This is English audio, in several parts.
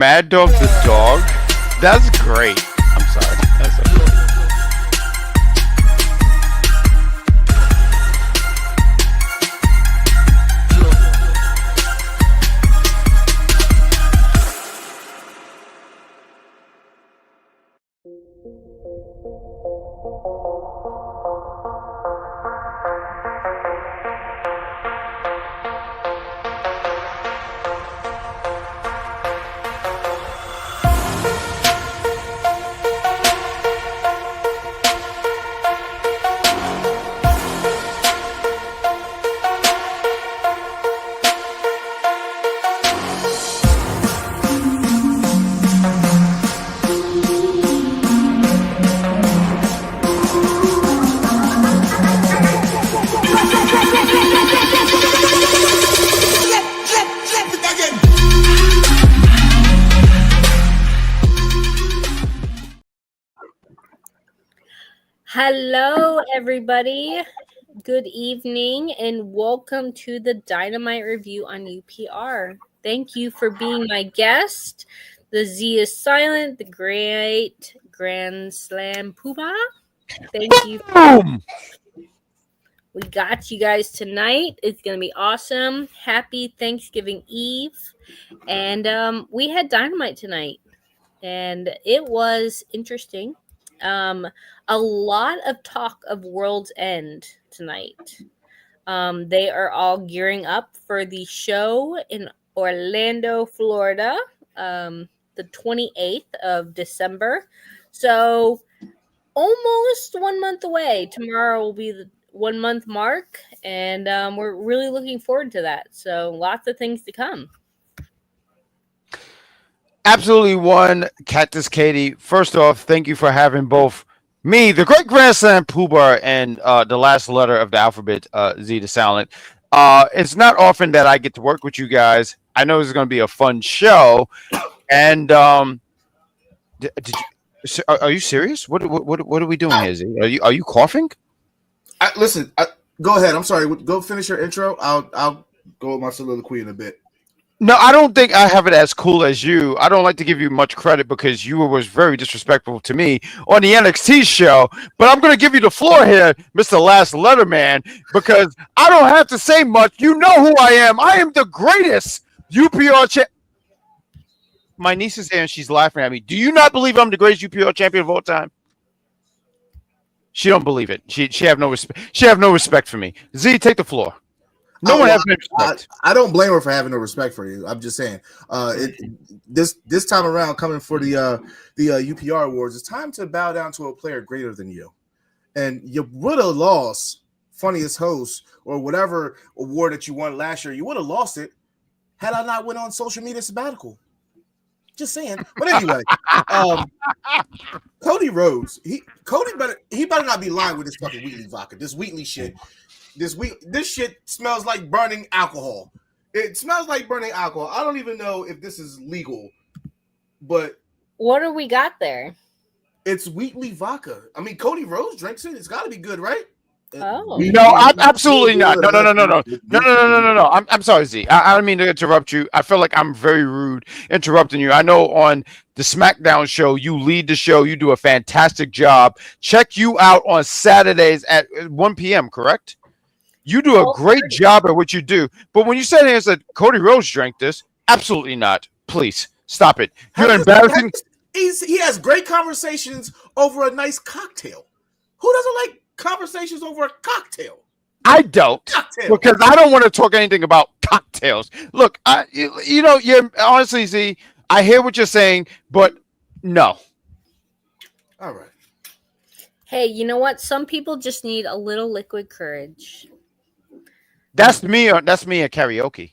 Mad Dog the dog? That's great. I'm sorry. That's so great. Hello, everybody. Good evening, and welcome to the Dynamite Review on UPR. Thank you for being my guest. The Z is silent, the great Grand Slam Poobah. Thank you. Boom! We got you guys tonight. It's going to be awesome. Happy Thanksgiving Eve. And we had Dynamite tonight, and it was interesting. A lot of talk of World's End tonight. They are all gearing up for the show in Orlando, Florida, the 28th of December. So almost 1 month away. Tomorrow will be the 1 month mark, and we're really looking forward to that. So lots of things to come. Absolutely one, Cactus Caitie. First off, thank you for having both me, the great Grand Slam Poobar, and the last letter of the alphabet, Z the silent. It's not often that I get to work with you guys. I know this is going to be a fun show. And are you serious? What are we doing here, Z? Are you coughing? Listen, go ahead. I'm sorry. Go finish your intro. I'll go with my soliloquy in a bit. No, I don't think I have it as cool as you. I don't like to give you much credit because you was very disrespectful to me on the NXT show. But I'm going to give you the floor here, Mr. Last Letter Man, because I don't have to say much. You know who I am. I am the greatest UPR champ. My niece is here and she's laughing at me. Do you not believe I'm the greatest UPR champion of all time? She don't believe it. She have no respect. She have no respect for me. Z, take the floor. No one has respect. I don't blame her for having no respect for you. I'm just saying, this time around, coming for the UPR awards, it's time to bow down to a player greater than you. And you would have lost funniest host or whatever award that you won last year. You would have lost it had I not went on social media sabbatical. Just saying. But anyway, Cody Rhodes, he better not be lying with this fucking Wheatley vodka. This Wheatley shit. This shit smells like burning alcohol. It smells like burning alcohol. I don't even know if this is legal, but what do we got there? It's Wheatley vodka. I mean, Cody Rhodes drinks it. It's got to be good, right? Oh no, absolutely not. No. I'm sorry, Z. I don't mean to interrupt you. I feel like I'm very rude interrupting you. I know on the SmackDown show, you lead the show. You do a fantastic job. Check you out on Saturdays at 1 p.m. Correct? You do a great job at what you do. But when you said here and said Cody Rhodes drank this, absolutely not. Please stop it. You're embarrassing. He has great conversations over a nice cocktail. Who doesn't like conversations over a cocktail? I don't, because I don't want to talk anything about cocktails. Look, you're honestly, Z, I hear what you're saying, but no. All right. Hey, you know what? Some people just need a little liquid courage. That's me at karaoke.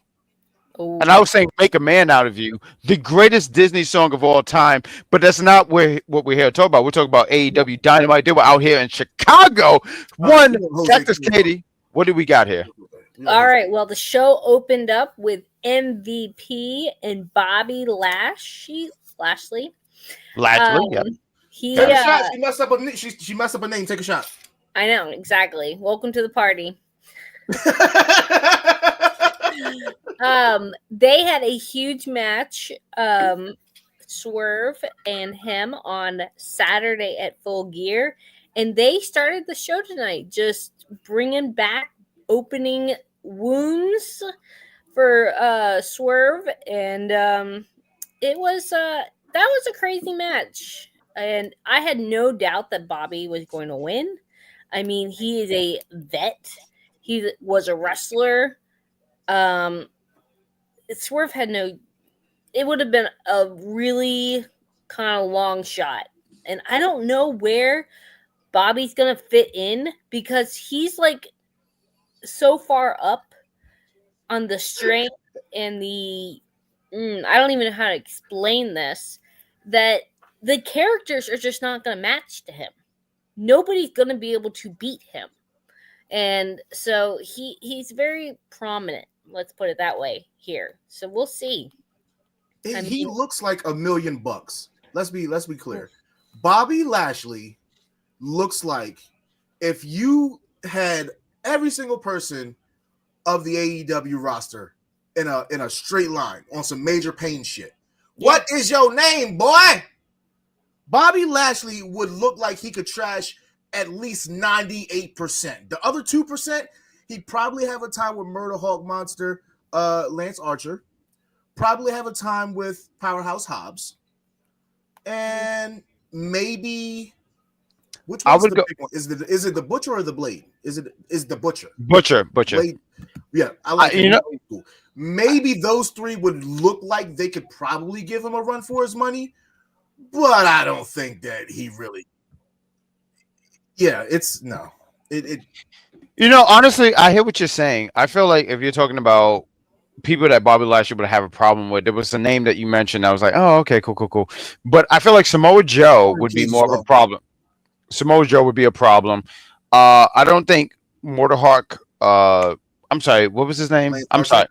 Ooh. And I was saying, "Make a Man Out of You," the greatest Disney song of all time. But that's not what we're here to talk about. We're talking about AEW Dynamite. They were out here in Chicago. Cactus Caitie. What do we got here? All right. Well, the show opened up with MVP and Bobby Lashley. Yeah. Take a shot. She messed up a name. Take a shot. I know, exactly. Welcome to the party. They had a huge match Swerve and him on Saturday at Full Gear, and they started the show tonight, just bringing back opening wounds for Swerve, and it was that was a crazy match, and I had no doubt that Bobby was going to win. I mean, he is a vet. He was a wrestler. Swerve had no. It would have been a really kind of long shot, and I don't know where Bobby's gonna fit in because he's like so far up on the strength and the I don't even know how to explain this, that the characters are just not going to match to him. Nobody's going to be able to beat him. And so he's very prominent, let's put it that way here. So we'll see. He looks like $1 million. Let's be clear. Bobby Lashley looks like if you had every single person of the AEW roster in a straight line on some major pain shit. Yeah. What is your name, boy? Bobby Lashley would look like he could trash at least 98%. The other 2%, he'd probably have a time with Murder Hawk Monster, Lance Archer. Probably have a time with Powerhouse Hobbs. And maybe which one's the big one? Is it the Butcher or the Blade? Is the Butcher? Butcher. Blade. Yeah, I like it. Maybe those three would look like they could probably give him a run for his money, but I don't think that he really. Yeah, it's no. It. Honestly, I hear what you're saying. I feel like if you're talking about people that Bobby Lashley would have a problem with, there was a name that you mentioned. I was like, oh, okay, cool. But I feel like Samoa Joe would be more of a problem. Samoa Joe would be a problem. I don't think Mortarhawk. I'm sorry. What was his name? I'm sorry.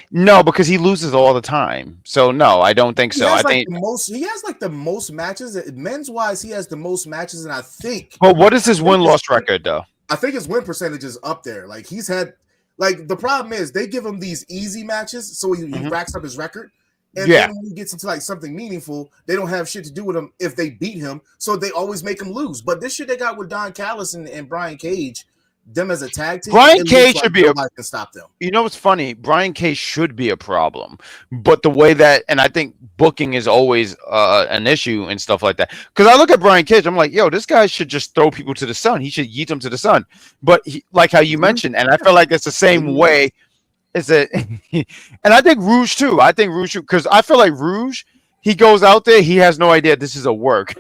No, because he loses all the time. So no, I don't think so. I think he has like the most matches. Men's wise, he has the most matches, and I think. But what is his win-loss record though? I think his win percentage is up there. Like he's had. Like the problem is they give him these easy matches, so he racks up his record. And then when he gets into like something meaningful, they don't have shit to do with him if they beat him. So they always make him lose. But this shit they got with Don Callis and Brian Cage, them as a tag team, Brian Cage should be nobody can stop them. You know what's funny? Brian Cage should be a problem, but the way that, and I think booking is always an issue and stuff like that. Because I look at Brian Cage, I'm like, yo, this guy should just throw people to the sun. He should yeet them to the sun. But like how you mentioned, and I feel like it's the same way. And I think Rouge too. I think Rouge, because I feel like Rouge, he goes out there, he has no idea this is a work.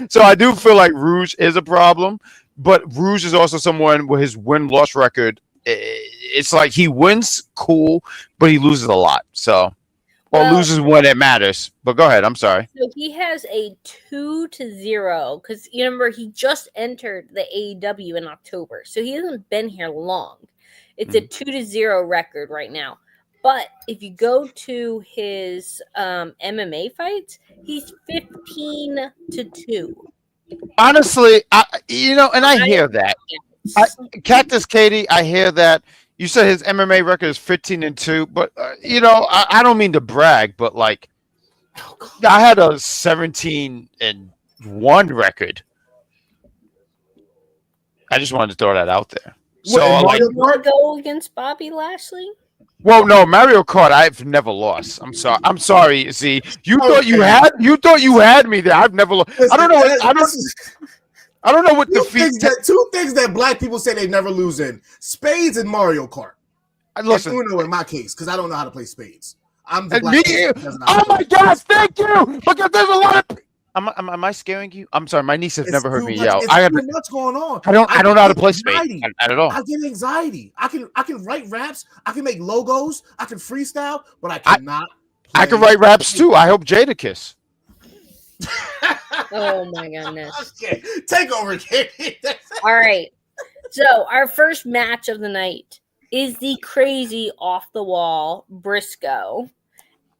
So I do feel like Rouge is a problem. But Rouge is also someone with his win-loss record. It's like he wins, cool, but he loses a lot. So, loses when it matters. But go ahead. I'm sorry. So he has a 2-0 because you remember he just entered the AEW in October, so he hasn't been here long. It's a 2-0 record right now. But if you go to his MMA fights, he's 15-2. Honestly, I hear that. Cactus Caitie, I hear that. You said his MMA record is 15-2, but I don't mean to brag, but like I had a 17-1 record. I just wanted to throw that out there. So you want to go against Bobby Lashley? Well, no, Mario Kart, I've never lost. I'm sorry. See, you thought you had me there. I've never lost. I don't know what defeat. Two things that black people say they never lose in: spades and Mario Kart. Listen, in my case, because I don't know how to play spades. I'm the black. Oh my gosh, thank you. Because there's a lot of. Am I scaring you? I'm sorry. My niece has never heard me yell. I got what's going on. I don't know how to play spades at all. I get anxiety. I can write raps. I can make logos. I can freestyle, but I cannot. I can write raps too. I hope Jadakiss. Oh my goodness. Okay. Take over, Caitie. All right. So our first match of the night is the crazy off the wall Briscoe.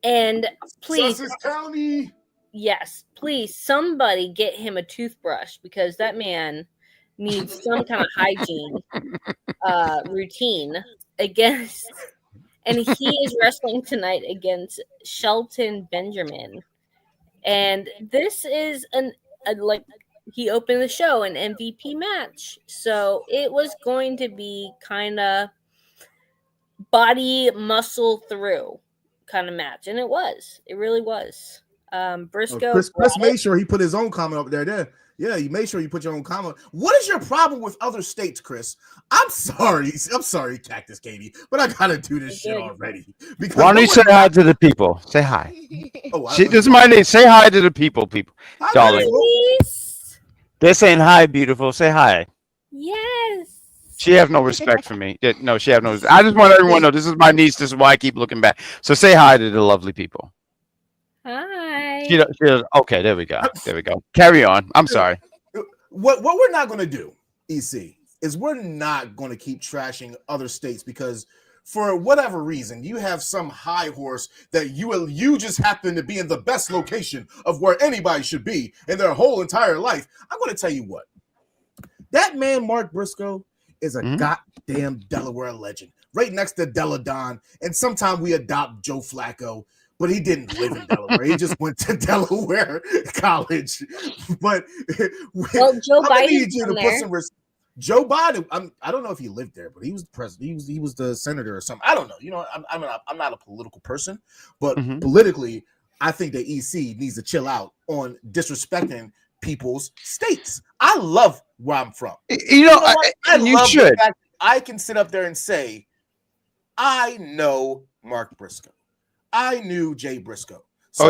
And please, Sussex County. Yes, please, somebody get him a toothbrush because that man needs some kind of hygiene routine against, and he is wrestling tonight against Shelton Benjamin. And this is like he opened the show an MVP match, so it was going to be kind of body muscle through kind of match, and it really was. Briscoe, Chris made sure he put his own comment up there. Yeah, you made sure you put your own comment. What is your problem with other states, Chris? I'm sorry, Cactus Caitie, but I gotta do this shit already. Because why don't you say hi to the people? Say hi. Oh, this is my name. Say hi to the people, Hi, darling. Please. This ain't hi, beautiful. Say hi. Yes. She have no respect for me. No, she have no. I just want everyone to know this is my niece. This is why I keep looking back. So say hi to the lovely people. Hi. She does, okay, there we go. Carry on. I'm sorry. What we're not going to do, EC, is we're not going to keep trashing other states because for whatever reason, you have some high horse that you just happen to be in the best location of where anybody should be in their whole entire life. I'm going to tell you what. That man, Mark Briscoe, is a goddamn Delaware legend. Right next to Della Don. And sometime we adopt Joe Flacco. But he didn't live in Delaware. He just went to Delaware College. But Joe Biden Joe Biden. I don't know if he lived there, but he was the president. He was the senator or something. I don't know. You know, I'm not a political person, but politically, I think that EC needs to chill out on disrespecting people's states. I love where I'm from. You know I love the fact that I can sit up there and say, I know Mark Briscoe. I knew Jay Briscoe. So,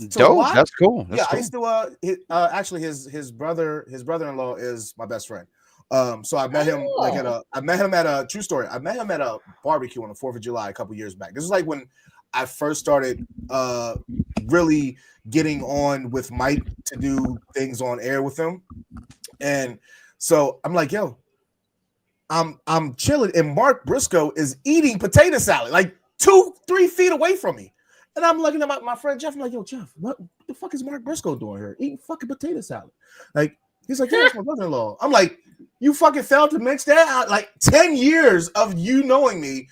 dope. That's cool. I used to actually his brother-in-law is my best friend. So I met him at a true story. I met him at a barbecue on the 4th of July a couple years back. This is like when I first started really getting on with Mike to do things on air with him. And so I'm like, yo, I'm chilling, and Mark Briscoe is eating potato salad, like 2-3 feet away from me. And I'm looking at my friend Jeff. I'm like, yo, Jeff, what the fuck is Mark Briscoe doing here? Eating fucking potato salad. Like, he's like, yeah, that's my brother-in-law. I'm like, you fucking failed to mix that out. Like 10 years of you knowing me,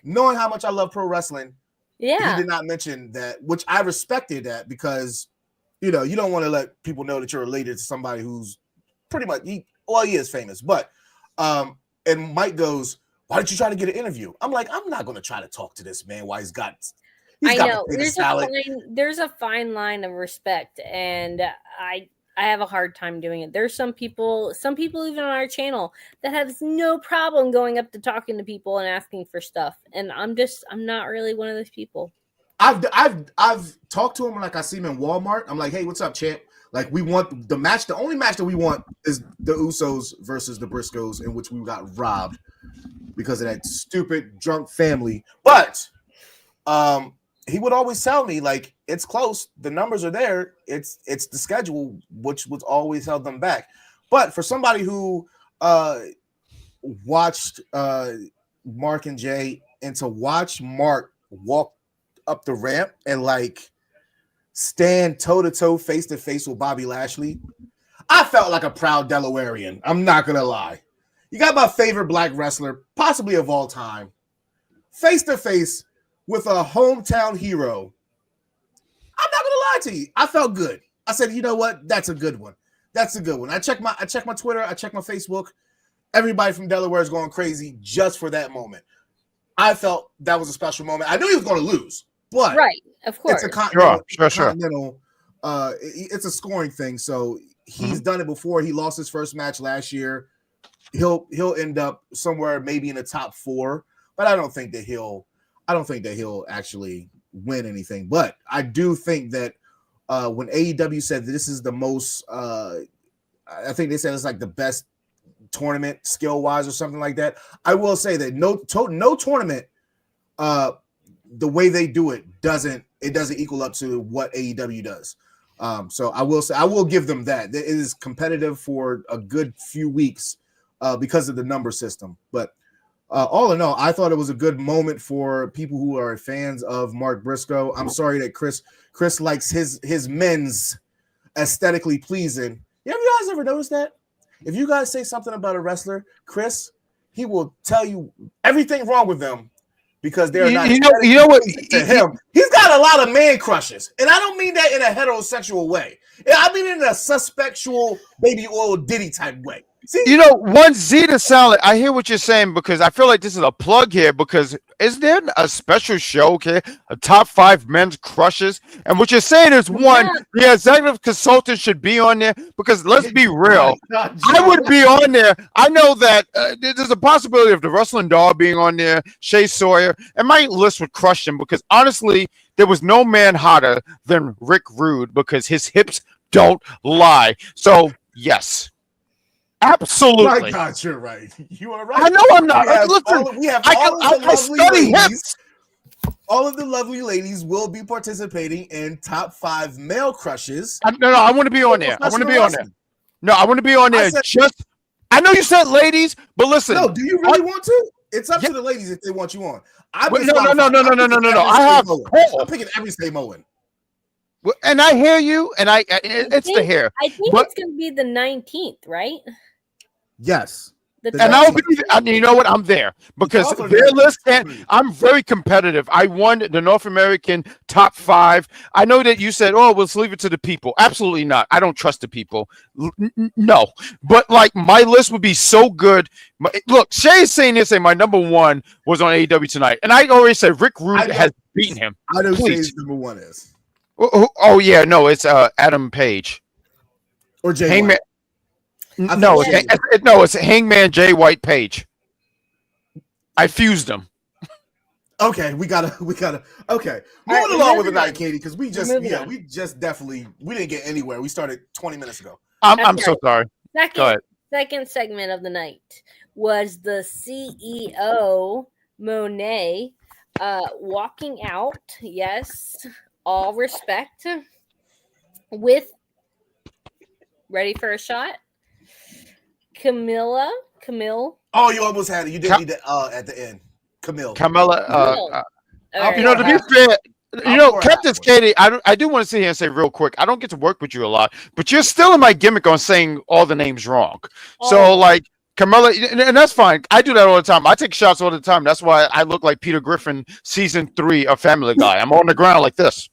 knowing how much I love pro wrestling. Yeah. He did not mention that, which I respected that because, you know, you don't want to let people know that you're related to somebody who's pretty much, he is famous. But, and Mike goes, why didn't you try to get an interview? I'm like, I'm not going to try to talk to this man while he's got there's a fine line of respect, and I have a hard time doing it. There's some people even on our channel that has no problem going up to talking to people and asking for stuff, and I'm not really one of those people. I've talked to him, like I see him in Walmart. I'm like, hey, what's up, champ? Like, we want the match. The only match that we want is the Usos versus the Briscoes, in which we got robbed because of that stupid drunk family. But he would always tell me, like, it's close. The numbers are there. It's the schedule, which was always held them back. But for somebody who watched Mark and Jay, and to watch Mark walk up the ramp and, like, stand toe-to-toe, face-to-face with Bobby Lashley, I felt like a proud Delawarean. I'm not going to lie. You got my favorite black wrestler, possibly of all time, face-to-face with a hometown hero. I'm not going to lie to you. I felt good. I said, you know what? That's a good one. That's a good one. I checked my Twitter. I checked my Facebook. Everybody from Delaware is going crazy just for that moment. I felt that was a special moment. I knew he was going to lose, but right, of course, it's a continental. Sure. It's a scoring thing. So he's done it before. He lost his first match last year. He'll end up somewhere maybe in the top 4, but I don't think that he'll actually win anything. But I do think that when AEW said that this is the most, I think they said it's like the best tournament skill wise or something like that. I will say that no tournament, the way they do it doesn't equal up to what AEW does. So I will say, I will give them that. It is competitive for a good few weeks because of the number system. But all in all, I thought it was a good moment for people who are fans of Mark Briscoe. I'm sorry that Chris likes his men's aesthetically pleasing. Have you guys ever noticed that? If you guys say something about a wrestler, Chris, he will tell you everything wrong with them because they're not. You know what? To him, he's got a lot of man crushes, and I don't mean that in a heterosexual way. I mean in a suspectual baby oil Diddy type way. See? You know, one Z to Salad. I hear what you're saying because I feel like this is a plug here. Because is there a special show, okay? A top 5 men's crushes, and what you're saying is one, the executive consultant should be on there because let's be real, I would be on there. I know that there's a possibility of the Wrestling Doll being on there, Shay Sawyer, and my list would crush them because honestly, there was no man hotter than Rick Rude because his hips don't lie. So yes. Absolutely. My God, you're right. You are right. I know I'm not. I study ladies. All of the lovely ladies will be participating in top 5 male crushes. No, I want to be on there. I want to be on there. No, I want to be on there. I know you said ladies, but listen. No, do you really want to? It's up to the ladies if they want you on. No. I have. I'm picking every Samoan. And I hear you, and it's the hair. I think it's going to be the 19th, right? Yes. And I'll be, you know what? I'm there because their list, and I'm very competitive. I won the North American top 5. I know that you said, oh, let's leave it to the people. Absolutely not. I don't trust the people. No. But like my list would be so good. Look, Shay is saying this, and my number 1 was on AEW tonight. And I already said Rick Rude has beaten him. I know Shay's number 1 is. Oh, yeah. No, it's Adam Page. Or Jay Hangman. White. No, it's Hangman Jay White Page. I fused them. Okay, we gotta. Okay, moving along with the night, Caitie, because we didn't get anywhere. We started 20 minutes ago. I'm so sorry. Go ahead. Second segment of the night was the CEO Monet walking out. Yes, all respect. With ready for a shot. Camille. Oh, you almost had it. You didn't need the at the end. Camilla. You know, to be fair, Cactus, Caitie, I do want to sit here and say real quick, I don't get to work with you a lot, but you're still in my gimmick on saying all the names wrong. So, like, Camilla, and that's fine. I do that all the time. I take shots all the time. That's why I look like Peter Griffin, season 3 of Family Guy. I'm on the ground like this.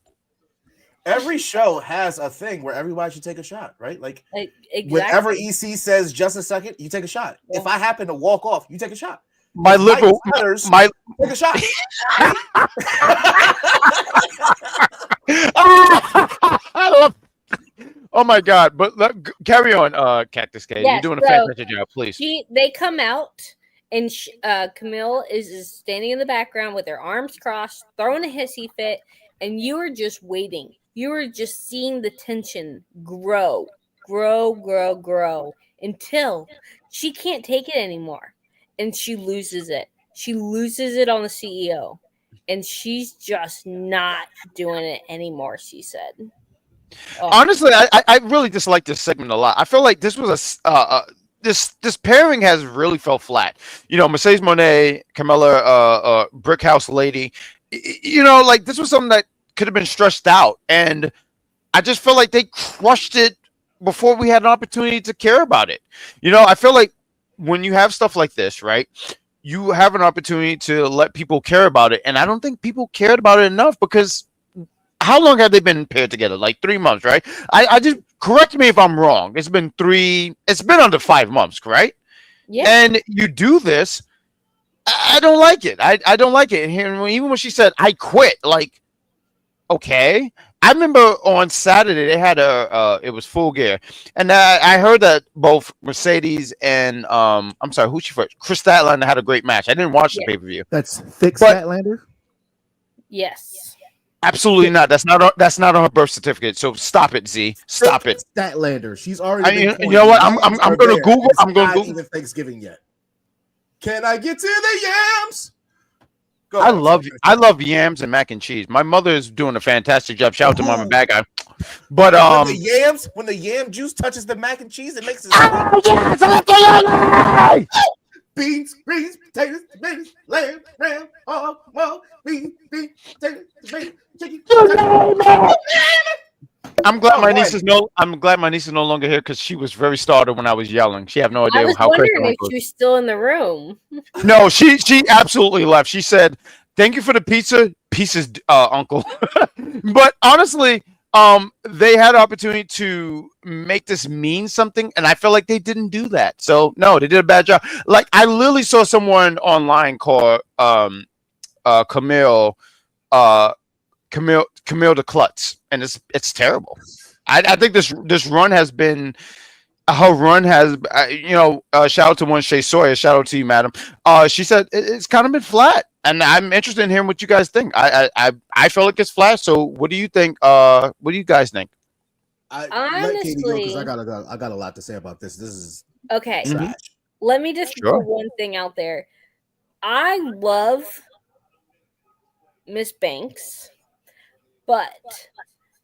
Every show has a thing where everybody should take a shot, right? Like exactly. Whenever EC says just a second, you take a shot. Yeah. If I happen to walk off, you take a shot. My liberal, take a shot. I love. Oh my God! But carry on, Cactus Caitie. You're doing a fantastic job. Please. They come out, and Camille is standing in the background with her arms crossed, throwing a hissy fit. And you were just waiting. You were just seeing the tension grow until she can't take it anymore. And she loses it. She loses it on the CEO. And she's just not doing it anymore, she said. Oh. Honestly, I really dislike this segment a lot. I feel like this was this pairing has really fell flat. You know, Mercedes Moné, Camilla, Brickhouse Lady. You know, like this was something that could have been stretched out, and I just feel like they crushed it before we had an opportunity to care about it. You know, I feel like when you have stuff like this, right, you have an opportunity to let people care about it, and I don't think people cared about it enough because how long have they been paired together? Like 3 months, right? I just correct me if I'm wrong. It's been under 5 months, correct? Yeah. And you do this. I don't like it. I don't like it. And even when she said, I quit, like, okay. I remember on Saturday, they had it was Full Gear. And I heard that both Mercedes and, I'm sorry, who's she first? Chris Statlander had a great match. I didn't watch the pay-per-view. That's Thick Statlander? Yes. Absolutely not. That's not on her birth certificate. So stop it, Z. Stop it. Statlander. She's already. You know what? I'm going to Google. I'm going to Google. Even Thanksgiving yet. Can I get to the yams? I love yams and mac and cheese. My mother is doing a fantastic job. Shout out to Mama BadGuy. But when the yam juice touches the mac and cheese, it makes it. Oh yes, absolutely. Beans, potatoes, tomatoes, lamb, ram, beans, potatoes, tomatoes, chicken. I'm glad my niece is no longer here because she was very startled when I was yelling. She had no idea I was how wondering if she was still in the room. No, she absolutely left. She said, thank you for the pieces, Uncle. But honestly, they had an opportunity to make this mean something, and I feel like they didn't do that. So no, they did a bad job. Like I literally saw someone online call Camille the Klutz, and it's terrible. I think this run has been. Her run has, shout out to one Shay Sawyer. Shout out to you, madam. She said it's kind of been flat, and I'm interested in hearing what you guys think. I feel like it's flat. So, what do you think? What do you guys think? Let Caitie go because I got a lot to say about this. This is okay. trash. Let me just put one thing out there. I love Miss Banks, but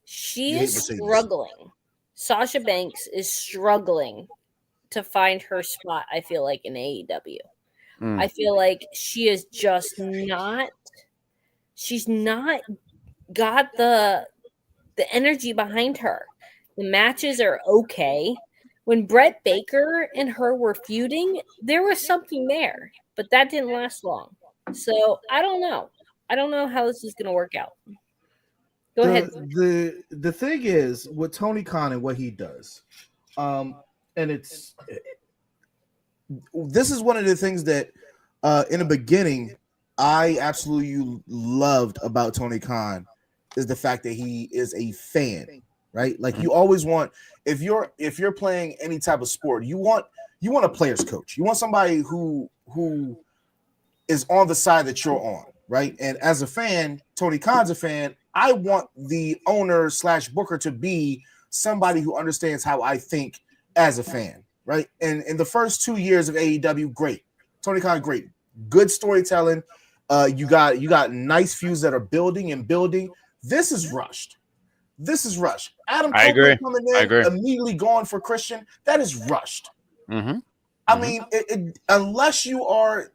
she is struggling. Sasha Banks is struggling to find her spot, I feel like, in AEW. I feel like she is just not got the energy behind her. The matches are okay. When Brett Baker and her were feuding, there was something there, but that didn't last long. So I don't know. I don't know how this is going to work out. Go ahead. The thing is with Tony Khan and what he does, and this is one of the things that in the beginning I absolutely loved about Tony Khan is the fact that he is a fan, right? Like you always want if you're playing any type of sport, you want a player's coach. You want somebody who is on the side that you're on, right? And as a fan, Tony Khan's a fan. I want the owner / booker to be somebody who understands how I think as a fan, right? And in the first 2 years of AEW, great. Tony Khan, great. Good storytelling. You got nice feuds that are building and building. This is rushed. Adam Cole coming in, immediately going for Christian. That is rushed. Mm-hmm. I mean, unless you're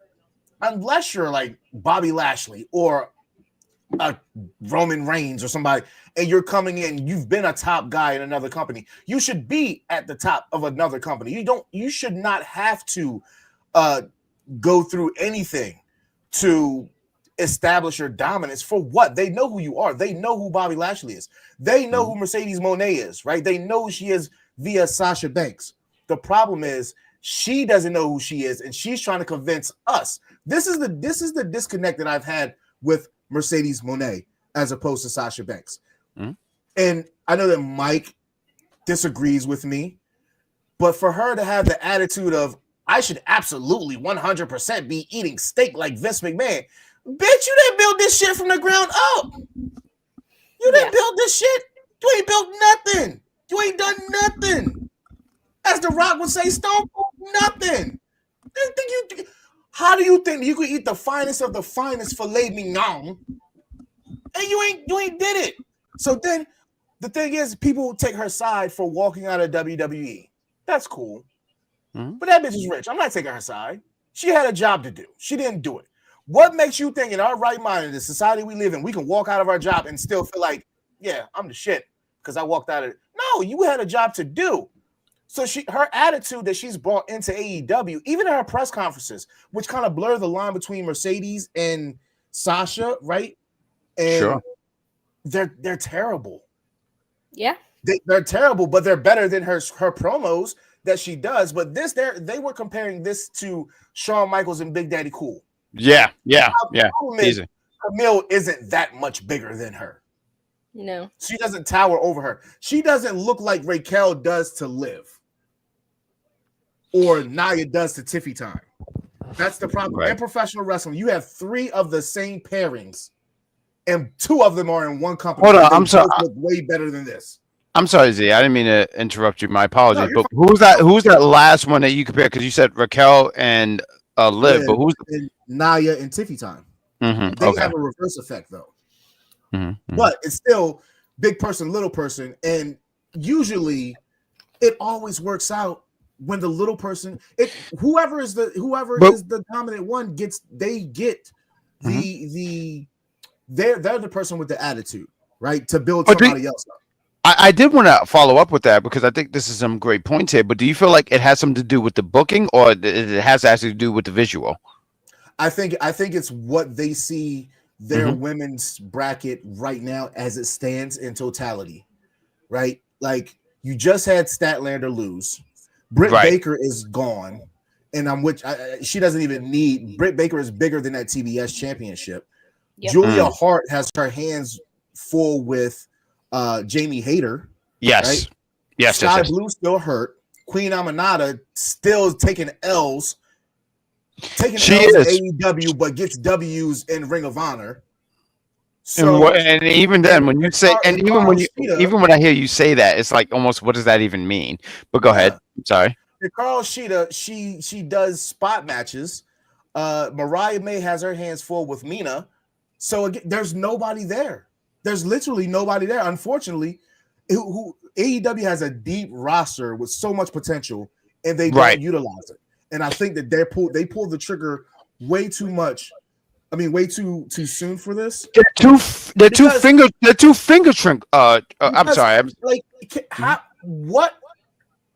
like Bobby Lashley or Roman Reigns or somebody, and you're coming in, you've been a top guy in another company. You should be at the top of another company. You should not have to go through anything to establish your dominance. For what? They know who you are. They know who Bobby Lashley is. They know who Mercedes Moné is, right? They know who she is via Sasha Banks. The problem is she doesn't know who she is, and she's trying to convince us. This is the disconnect that I've had with Mercedes Moné as opposed to Sasha Banks. And I know that Mike disagrees with me, but for her to have the attitude of I should absolutely 100% be eating steak like Vince McMahon, bitch, you didn't build this shit from the ground up. You didn't build this shit. You ain't built nothing. You ain't done nothing. As The Rock would say, Stone Cold, nothing. How do you think you could eat the finest of the finest filet mignon and you ain't did it? So then the thing is, people take her side for walking out of WWE. That's cool. But that bitch is rich. I'm not taking her side. She had a job to do. She didn't do it. What makes you think in our right mind, in the society we live in, we can walk out of our job and still feel like, yeah, I'm the shit because I walked out of it? No, you had a job to do. So her attitude that she's brought into AEW, even in her press conferences, which kind of blur the line between Mercedes and Sasha, right? And they're terrible. Yeah. They're terrible, but they're better than her promos that she does. But they were comparing this to Shawn Michaels and Big Daddy Cool. Yeah. Easy. Camille isn't that much bigger than her. No. She doesn't tower over her. She doesn't look like Raquel does to Liv. Or Nia does to Tiffy Time. That's the problem. Right. In professional wrestling, you have 3 of the same pairings, and 2 of them are in one company. Hold on, I'm sorry. Look way better than this. I'm sorry, Z. I didn't mean to interrupt you. My apologies. No, but who's that last one that you compared? Because you said Raquel and Liv, but who's Nia and Tiffy Time? Mm-hmm. They have a reverse effect though. But it's still big person, little person, and usually it always works out when the little person, whoever is the dominant one they're the person with the attitude, right? To build somebody else up. I did want to follow up with that because I think this is some great points here. But do you feel like it has something to do with the booking, or it has actually to do with the visual? I think it's what they see their women's bracket right now as it stands in totality, right? Like you just had Statlander lose. Britt Baker is gone, and she doesn't even need. Britt Baker is bigger than that TBS championship. Yep. Julia Hart has her hands full with Jamie Hayter. Yes. Right? Yes. Sky Blue still hurt. Queen Aminata still taking L's. Taking L's in AEW, but gets W's in Ring of Honor. So, and even then, when you say, and even when I hear you say that, it's like almost, what does that even mean? But go ahead. I'm sorry. Carl Sheeta, she does spot matches. Mariah May has her hands full with Mina. So again, there's nobody there. There's literally nobody there. Unfortunately, who AEW has a deep roster with so much potential, and they don't utilize it. And I think that they pulled the trigger way too much. I mean, way too soon for this. They're two finger shrink. I'm sorry. What?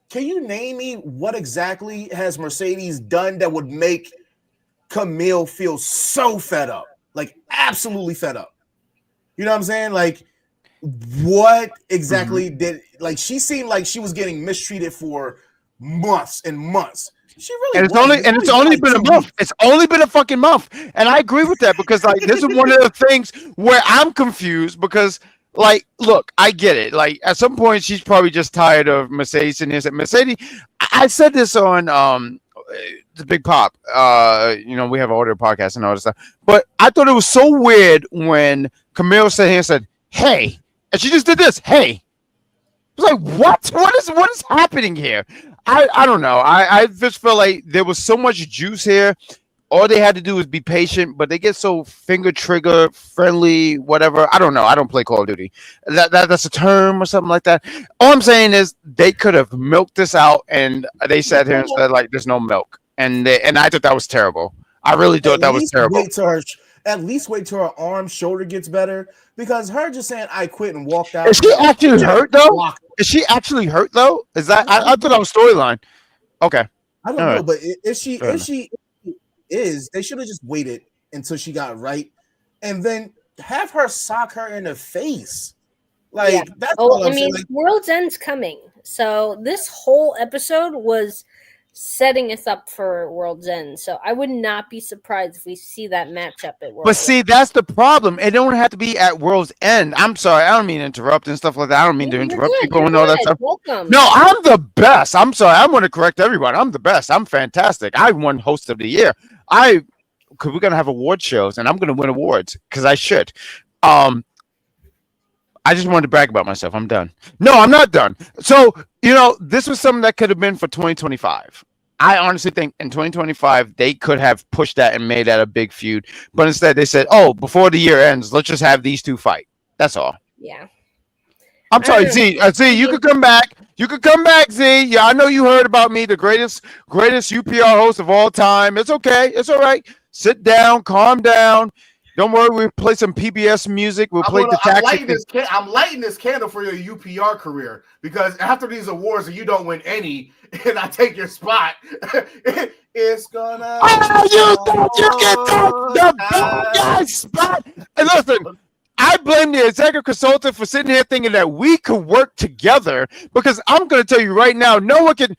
Can you name me what exactly has Mercedes done that would make Camille feel so fed up? Like absolutely fed up. You know what I'm saying? Like, what exactly did she seemed like she was getting mistreated for months and months. She really it's only been a month. It's only been a fucking month. And I agree with that because like this is one of the things where I'm confused because like, look, I get it. Like at some point she's probably just tired of Mercedes and this. Mercedes, I said this on the Big Pop. We have an audio podcast and all this stuff. But I thought it was so weird when Camille sat here and said, "Hey," and she just did this. Hey. I was like, what is happening here? I don't know. I just felt like there was so much juice here. All they had to do was be patient, but they get so finger trigger friendly, whatever. I don't know. I don't play Call of Duty. That's a term or something like that. All I'm saying is they could have milked this out, and they sat here and said like, "There's no milk," and I thought that was terrible. I really thought that was terrible. At least wait till her arm, shoulder gets better because her just saying I quit and walked out. Is she actually hurt though? Is she actually hurt though? Is that I thought that was storyline. Okay. I don't know, but if she is, they should have just waited until she got right and then have her sock her in the face. Like that's all I'm saying. World's End's coming. So this whole episode was setting us up for World's End. So I would not be surprised if we see that matchup at World's End. But see, that's the problem. It don't have to be at World's End. I'm sorry. I don't mean to interrupt and stuff like that. I don't mean to interrupt people and all that stuff. Welcome. No, I'm the best. I'm sorry. I want to correct everyone. I'm the best. I'm fantastic. I won Host of the Year. Because we're going to have award shows and I'm going to win awards because I should. I just wanted to brag about myself. I'm done. No, I'm not done. So, this was something that could have been for 2025. I honestly think in 2025, they could have pushed that and made that a big feud. But instead, they said, before the year ends, let's just have these two fight. That's all. Yeah. I'm sorry, Z. Z, you could come back. You could come back, Z. Yeah, I know you heard about me, the greatest UPR host of all time. It's okay. It's all right. Sit down. Calm down. Don't worry, we'll play some PBS music. We'll play the tactics. I'm lighting this candle for your UPR career because after these awards, and you don't win any, and I take your spot, it's gonna. You get the bad guy spot. And listen, I blame the executive consultant for sitting here thinking that we could work together because I'm going to tell you right now, no one can.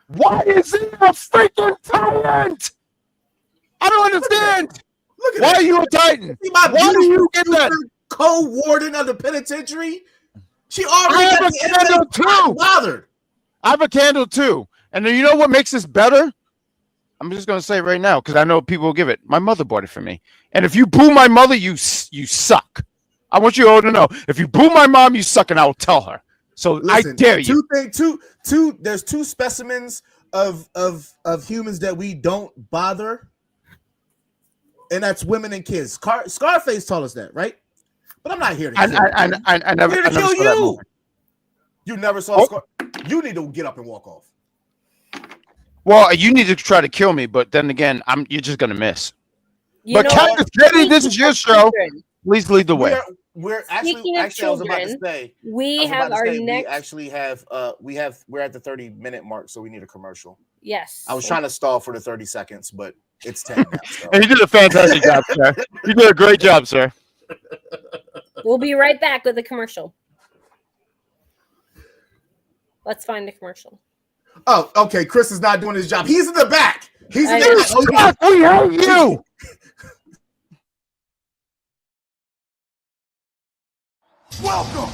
Why is he a freaking tyrant? I don't understand. Why are you a Titan? Why do you get that? Co-warden of the penitentiary? She already I have a candle too. Bothered. I have a candle too. And then you know what makes this better? I'm just going to say it right now because I know people will give it. My mother bought it for me. And if you boo my mother, you suck. I want you all to know. If you boo my mom, you suck, and I'll tell her. So listen, I dare you. There's two specimens of humans that we don't bother. And that's women and kids. Scarface told us that, right? But I'm not here to kill you. I never kill saw that movie. You never saw Scarface. You need to get up and walk off. Well, you need to try to kill me, but then again, you're just gonna miss. But Cactus, this is your show. Please lead the way. We're actually I was about to say we're at the 30-minute mark, so we need a commercial. Yes. I was trying to stall for the 30 seconds, but It's 10 now. So. And you did a fantastic job, sir. You did a great job, sir. We'll be right back with a commercial. Let's find a commercial. Oh, okay. Chris is not doing his job. He's in the back. He's in I the back. Fuck, we hate you. Welcome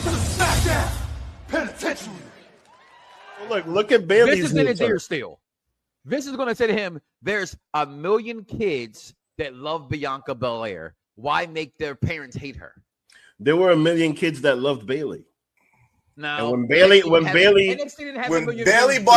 to the SmackDown Penitentiary. Look at Bailey's. Vince is in his ear still. Vince is going to say to him, there's a million kids that love Bianca Belair. Why make their parents hate her? There were a million kids that loved Bailey. Now, and when Bailey bought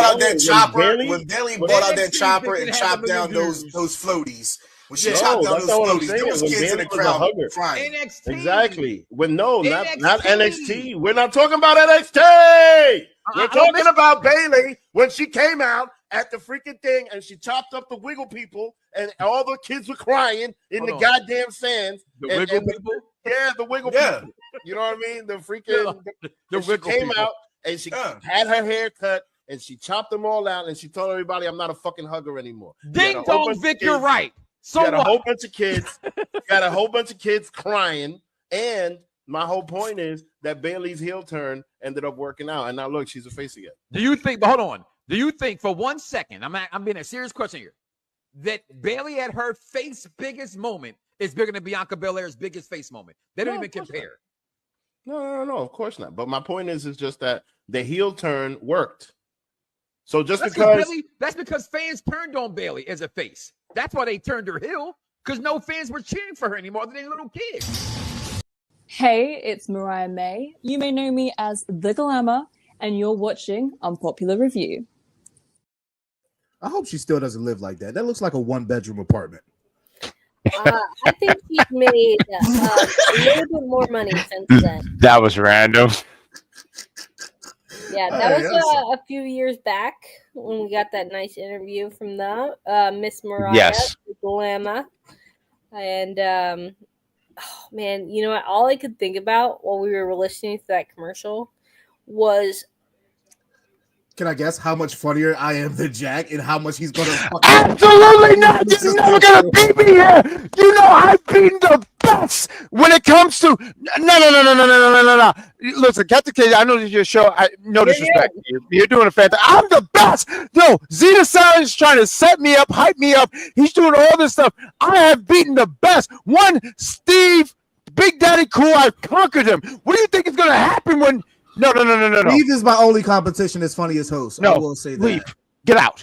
out that chopper, when Bailey bought out that chopper and chopped down those floaties, when she chopped down those floaties, there was kids in the crowd crying. NXT. Exactly. Not NXT. NXT. We're not talking about NXT. We're talking about Bailey when she came out at the freaking thing and she chopped up the Wiggle people and all the kids were crying in the goddamn stands. The Wiggle people? Yeah, the Wiggle people. You know what I mean? The freaking the she Wiggle came people. out and she had her hair cut and she chopped them all out and she told everybody, I'm not a fucking hugger anymore. Ding dong, Vic, you're right. So you had a whole bunch of kids. Got a whole bunch of kids crying. And my whole point is that Bailey's heel turn ended up working out. And now look, she's a face again. Do you think, but hold on. Do you think for 1 second, I'm being a serious question here, that Bailey at her face biggest moment is bigger than Bianca Belair's biggest face moment? They don't even compare. No, of course not. But my point is just that the heel turn worked. So that's because fans turned on Bailey as a face. That's why they turned her heel, because no fans were cheering for her anymore than little kids. Hey, it's Mariah May. You may know me as The Glamour, and you're watching Unpopular Review. I hope she still doesn't live like that. That looks like a 1-bedroom apartment. I think she's made a little bit more money since then. That was random. Yeah, that was a few years back when we got that nice interview from the Miss Mariah, Yes. Glamour. And oh man, you know what? All I could think about while we were listening to that commercial was, can I guess how much funnier I am than Jack and how much he's going to Absolutely not. You're never going to beat me here. You know I've been the best when it comes to no. Listen, Captain Caitie, I know this is your show. No disrespect. You're doing a fantastic. I'm the best. No, Zeta Silence is trying to set me up, hype me up. He's doing all this stuff. I have beaten the best. One, Steve, Big Daddy Cool, I've conquered him. What do you think is going to happen when... No. Leave is my only competition as funny as host. No, I will say that. Leave. Get out.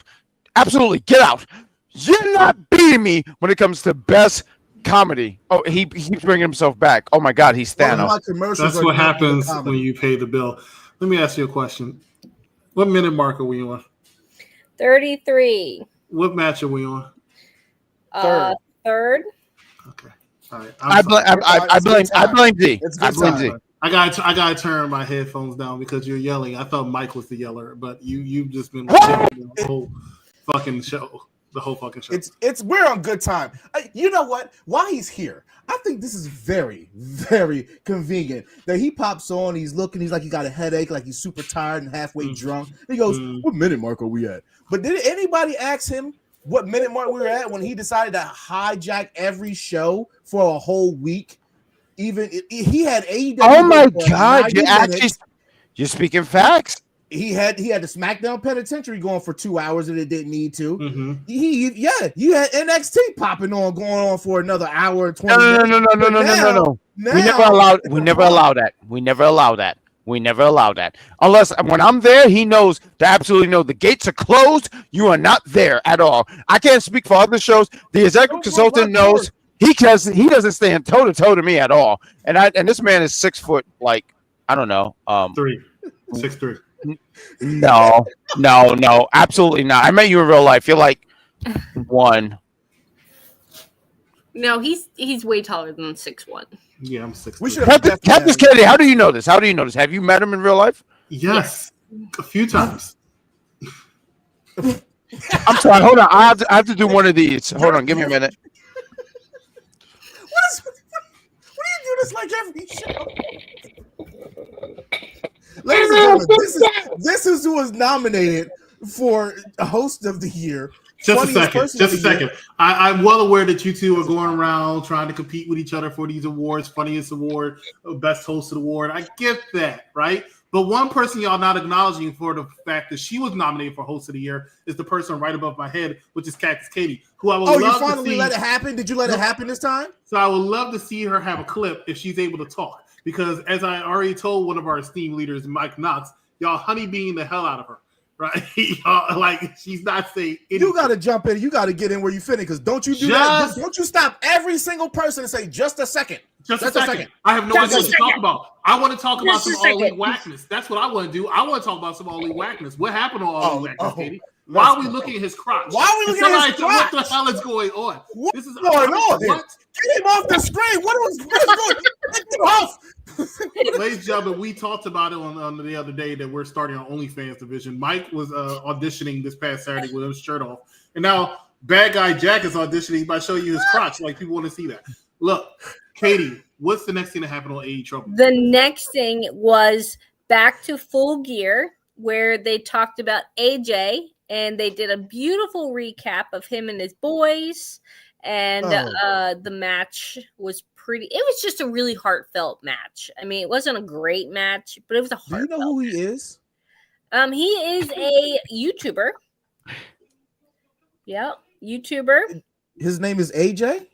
Absolutely, get out. You're not beating me when it comes to best comedy. Oh, he keeps bringing himself back. Oh my God, he's Thanos. That's what happens when you pay the bill. Let me ask you a question. What minute mark are we on? 33. What match are we on? Third. Okay. All right. I blame D. I blame D. I gotta turn my headphones down because you're yelling. I thought Mike was the yeller, but you've just been the whole fucking show. The whole fucking show. We're on good time. You know what? While he's here, I think this is very, very convenient that he pops on. He's looking. He's like he got a headache, like he's super tired and halfway drunk. He goes, "What minute mark are we at?" But did anybody ask him what minute mark we were at when he decided to hijack every show for a whole week? Even he had AEW. Oh my God! You're speaking facts. He had the SmackDown Penitentiary going for 2 hours and it didn't need to. Mm-hmm. You had NXT popping on, going on for another hour and 20 minutes. No. We never allow that. We never allow that. Unless when I'm there, he knows to absolutely know the gates are closed. You are not there at all. I can't speak for other shows. The executive consultant knows. He doesn't stand toe to toe to me at all. And this man is 6 foot, like, I don't know. 6'3". No, absolutely not. I met you in real life. You're like 1. No, he's way taller than 6'1". Yeah, I'm 6'3". We should Captain Caitie, how do you know this? Have you met him in real life? Yes. A few times. I'm sorry. Hold on. I have to do one of these. Hold on. Give me a minute. What do you do this like every show? Ladies and gentlemen, this is who was nominated for host of the year Just a second. person Just a of the year. second. I'm well aware that you two are going around trying to compete with each other for these awards, funniest award, best hosted award. I get that, right? But one person y'all not acknowledging for the fact that she was nominated for host of the year is the person right above my head, which is Cactus Caitie, who I would love you to finally see. let it happen? Did you let it happen this time? So I would love to see her have a clip if she's able to talk. Because as I already told one of our esteemed leaders, Mike Knox, y'all honeybeeing the hell out of her. Right? Like, she's not saying anything. You got to jump in. You got to get in where you fit in, because don't you do that? Don't you stop every single person and say, just a second. Just a second. I have no idea what to talk about. I want to talk about some All League whackness. That's what I want to do. I want to talk about some All League whackness. What happened on All League whackness, Caitie? Why are we looking at his crotch? Why are we looking at his crotch? What the hell is going on? What's going on? What? Get him off the screen. What is going on? Get him off. Ladies and gentlemen, we talked about it on the other day that we're starting our OnlyFans division. Mike was auditioning this past Saturday with his shirt off. And now BadGuy Jack is auditioning by showing you his crotch. Like, people want to see that. Look, Caitie, what's the next thing that happened on AE Trouble? The next thing was Back to Full Gear, where they talked about AJ, and they did a beautiful recap of him and his boys. And the match was pretty. It was just a really heartfelt match. I mean, it wasn't a great match, but it was a heartfelt. Do you know who he is? He is a YouTuber. Yep, YouTuber. His name is AJ?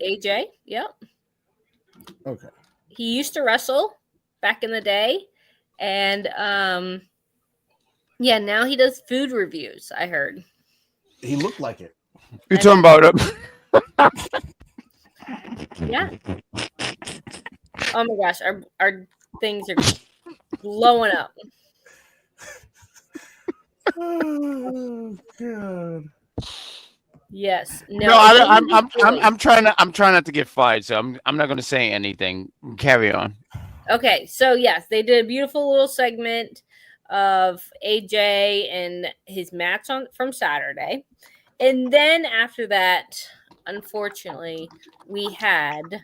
AJ, yep. Okay. He used to wrestle back in the day. And yeah, now he does food reviews, I heard. He looked like it. You're talking about it. Yeah. Oh my gosh, our things are blowing up. Oh God. Yes. No, I'm trying not to get fired, so I'm not going to say anything. Carry on. Okay, so yes, they did a beautiful little segment of AJ and his match from Saturday. And then after that, unfortunately, we had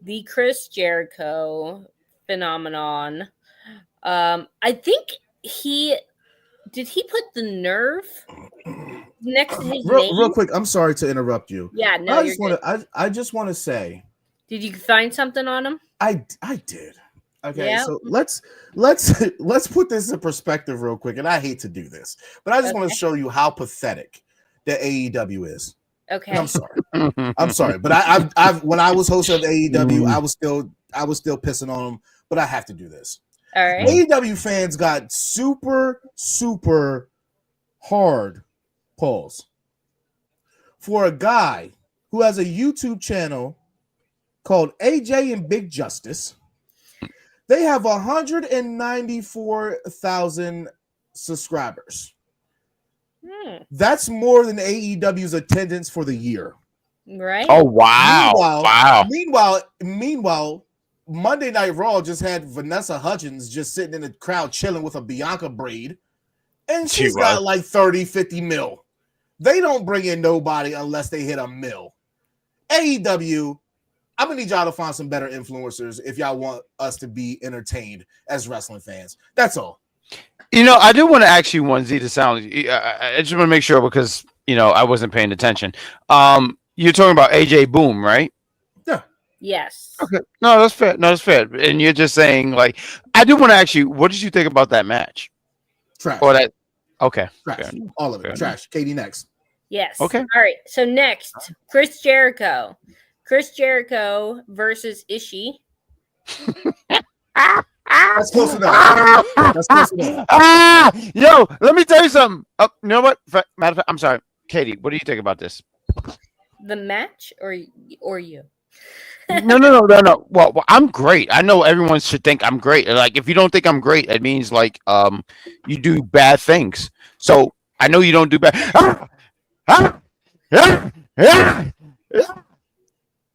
the Chris Jericho phenomenon. I think he put the nerve next to his name? Real quick, I'm sorry to interrupt you. Yeah, no, I just want to say. Did you find something on him? I did. Okay, yeah. So let's put this in perspective real quick, and I hate to do this, but I just want to show you how pathetic the AEW is. Okay. And I'm sorry, but I've when I was host of AEW, I was still pissing on them, but I have to do this. All right. AEW fans got super hard pulls for a guy who has a YouTube channel called AJ and Big Justice. They have 194,000 subscribers. That's more than AEW's attendance for the year. Right. Oh, wow. Meanwhile, Monday Night Raw just had Vanessa Hudgens just sitting in the crowd chilling with a Bianca braid. And she's got like 30-50 mil. They don't bring in nobody unless they hit a mil. AEW, I'm going to need y'all to find some better influencers if y'all want us to be entertained as wrestling fans. That's all. You know, I do want to ask you one, Z, to sound. I just want to make sure because, I wasn't paying attention. You're talking about AJ Boom, right? Yeah. Yes. Okay. No, that's fair. And you're just saying, like, I do want to ask you, what did you think about that match? Trash. Or that? Okay. Trash. All of it. Trash. Caitie next. Yes. Okay. All right. So next, Chris Jericho. Chris Jericho versus IshII. That's close enough. Yo, let me tell you something. You know what? Matter of fact, I'm sorry. Caitie, what do you think about this? The match or you? No. Well, I'm great. I know everyone should think I'm great. Like, if you don't think I'm great, it means like you do bad things. So I know you don't do bad.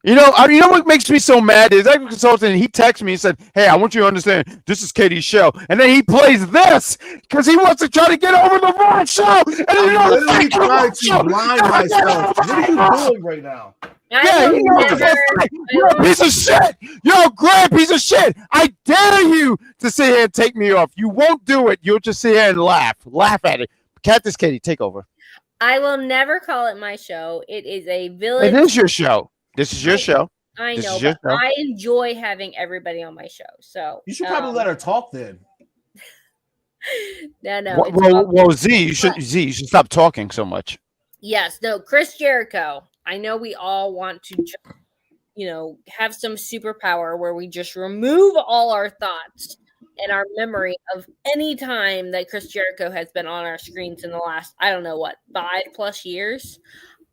You know what makes me so mad is that consultant. He texted me and said, "Hey, I want you to understand this is Caitie's show," and then he plays this because he wants to try to get over the wrong show. And I'm literally trying to blind myself. What are you doing right now? You're a piece of shit. You're a great piece of shit. I dare you to sit here and take me off. You won't do it. You'll just sit here and laugh at it. Cactus Caitie, take over. I will never call it my show. It is a village. It is your show. This is your show. I This know, is your but show. I enjoy having everybody on my show. So You should probably let her talk then. No. Well, Z, you should stop talking so much. Yes, no, Chris Jericho. I know we all want to, have some superpower where we just remove all our thoughts and our memory of any time that Chris Jericho has been on our screens in the last, 5+ years.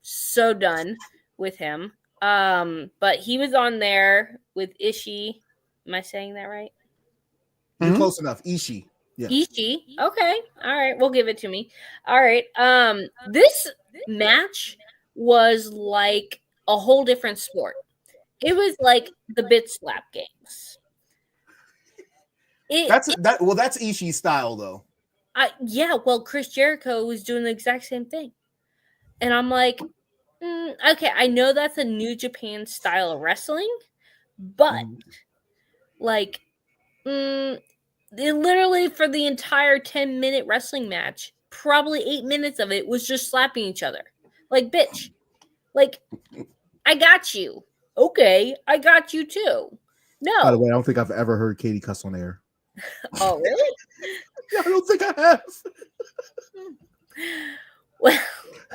So done with him. But he was on there with IshII. Am I saying that right? You're close enough. IshII. Yeah. IshII. Okay. All right. We'll give it to me. All right. This match was like a whole different sport. It was like the Bit Slap games. That's IshII style though. Well, Chris Jericho was doing the exact same thing. And I'm like, okay, I know that's a New Japan style of wrestling, but literally for the entire 10-minute wrestling match, probably 8 minutes of it was just slapping each other. Like, bitch. Like, I got you. Okay, I got you too. No. By the way, I don't think I've ever heard Caitie cuss on air. Oh, really? I don't think I have. Well,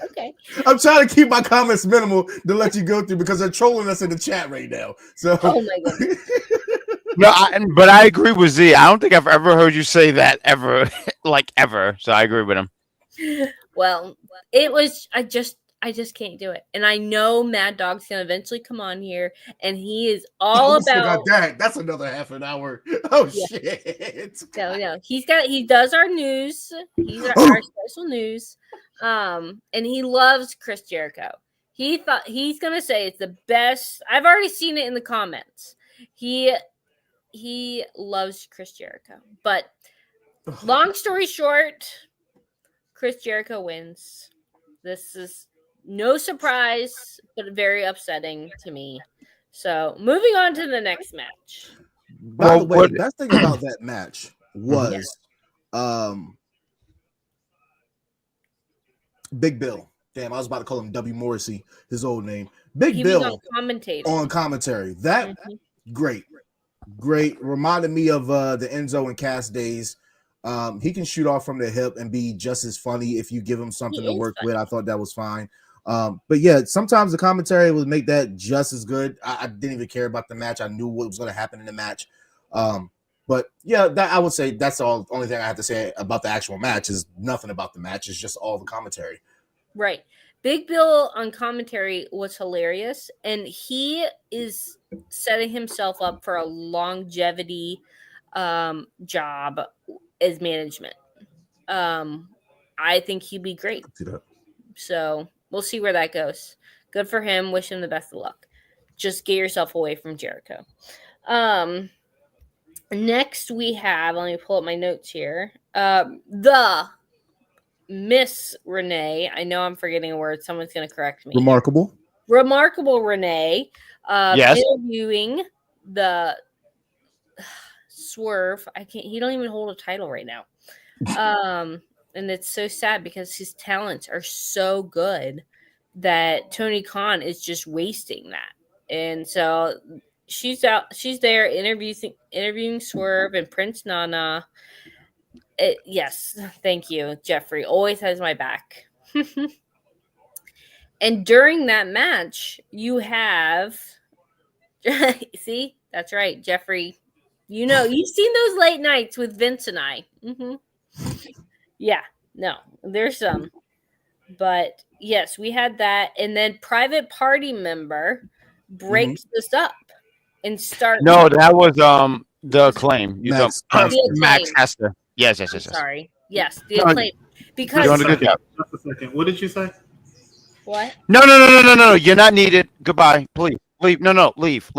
okay. I'm trying to keep my comments minimal to let you go through because they're trolling us in the chat right now. So, oh my goodness. No, but I agree with Z. I don't think I've ever heard you say that ever, ever. So I agree with him. Well, it was. I just can't do it. And I know Mad Dog's gonna eventually come on here, and he is all about that. That's another half an hour. Oh shit! No. He does our news. He's our special news. And he loves Chris Jericho. He's gonna say it's the best. I've already seen it in the comments. He loves Chris Jericho. But long story short, Chris Jericho wins. This is no surprise, but very upsetting to me. So moving on to the next match. By the way, the best thing about that match was Big Bill. Damn, I was about to call him W. Morrissey, his old name. Big Bill on commentary. That great. Reminded me of the Enzo and Cass days. He can shoot off from the hip and be just as funny if you give him something to work with. I thought that was fine. But yeah, sometimes the commentary would make that just as good. I didn't even care about the match. I knew what was going to happen in the match. But yeah, that I would say that's the only thing I have to say about the actual match is nothing about the match. It's just all the commentary. Right. Big Bill on commentary was hilarious, and he is setting himself up for a longevity job as management. I think he'd be great. So we'll see where that goes. Good for him. Wish him the best of luck. Just get yourself away from Jericho. Next we have, let me pull up my notes here. The Miss Renee. I know I'm forgetting a word. Someone's going to correct me. Remarkable Renee. Yes. Interviewing the Swerve. He don't even hold a title right now. And it's so sad because his talents are so good that Tony Khan is just wasting that. And so she's there interviewing Swerve and Prince Nana. Yes, thank you, Jeffrey. Always has my back. And during that match, you have see, that's right, Jeffrey. You've seen those late nights with Vince and I. Yeah, no, there's some. But yes, we had that. And then Private Party member breaks this up and starts. No, that was the Acclaim. Max Hester. Yes. Sorry. Yes, the Acclaim. Because you're doing a good job. Just a second. What did you say? What? No. You're not needed. Goodbye. Please. Leave. No. Leave.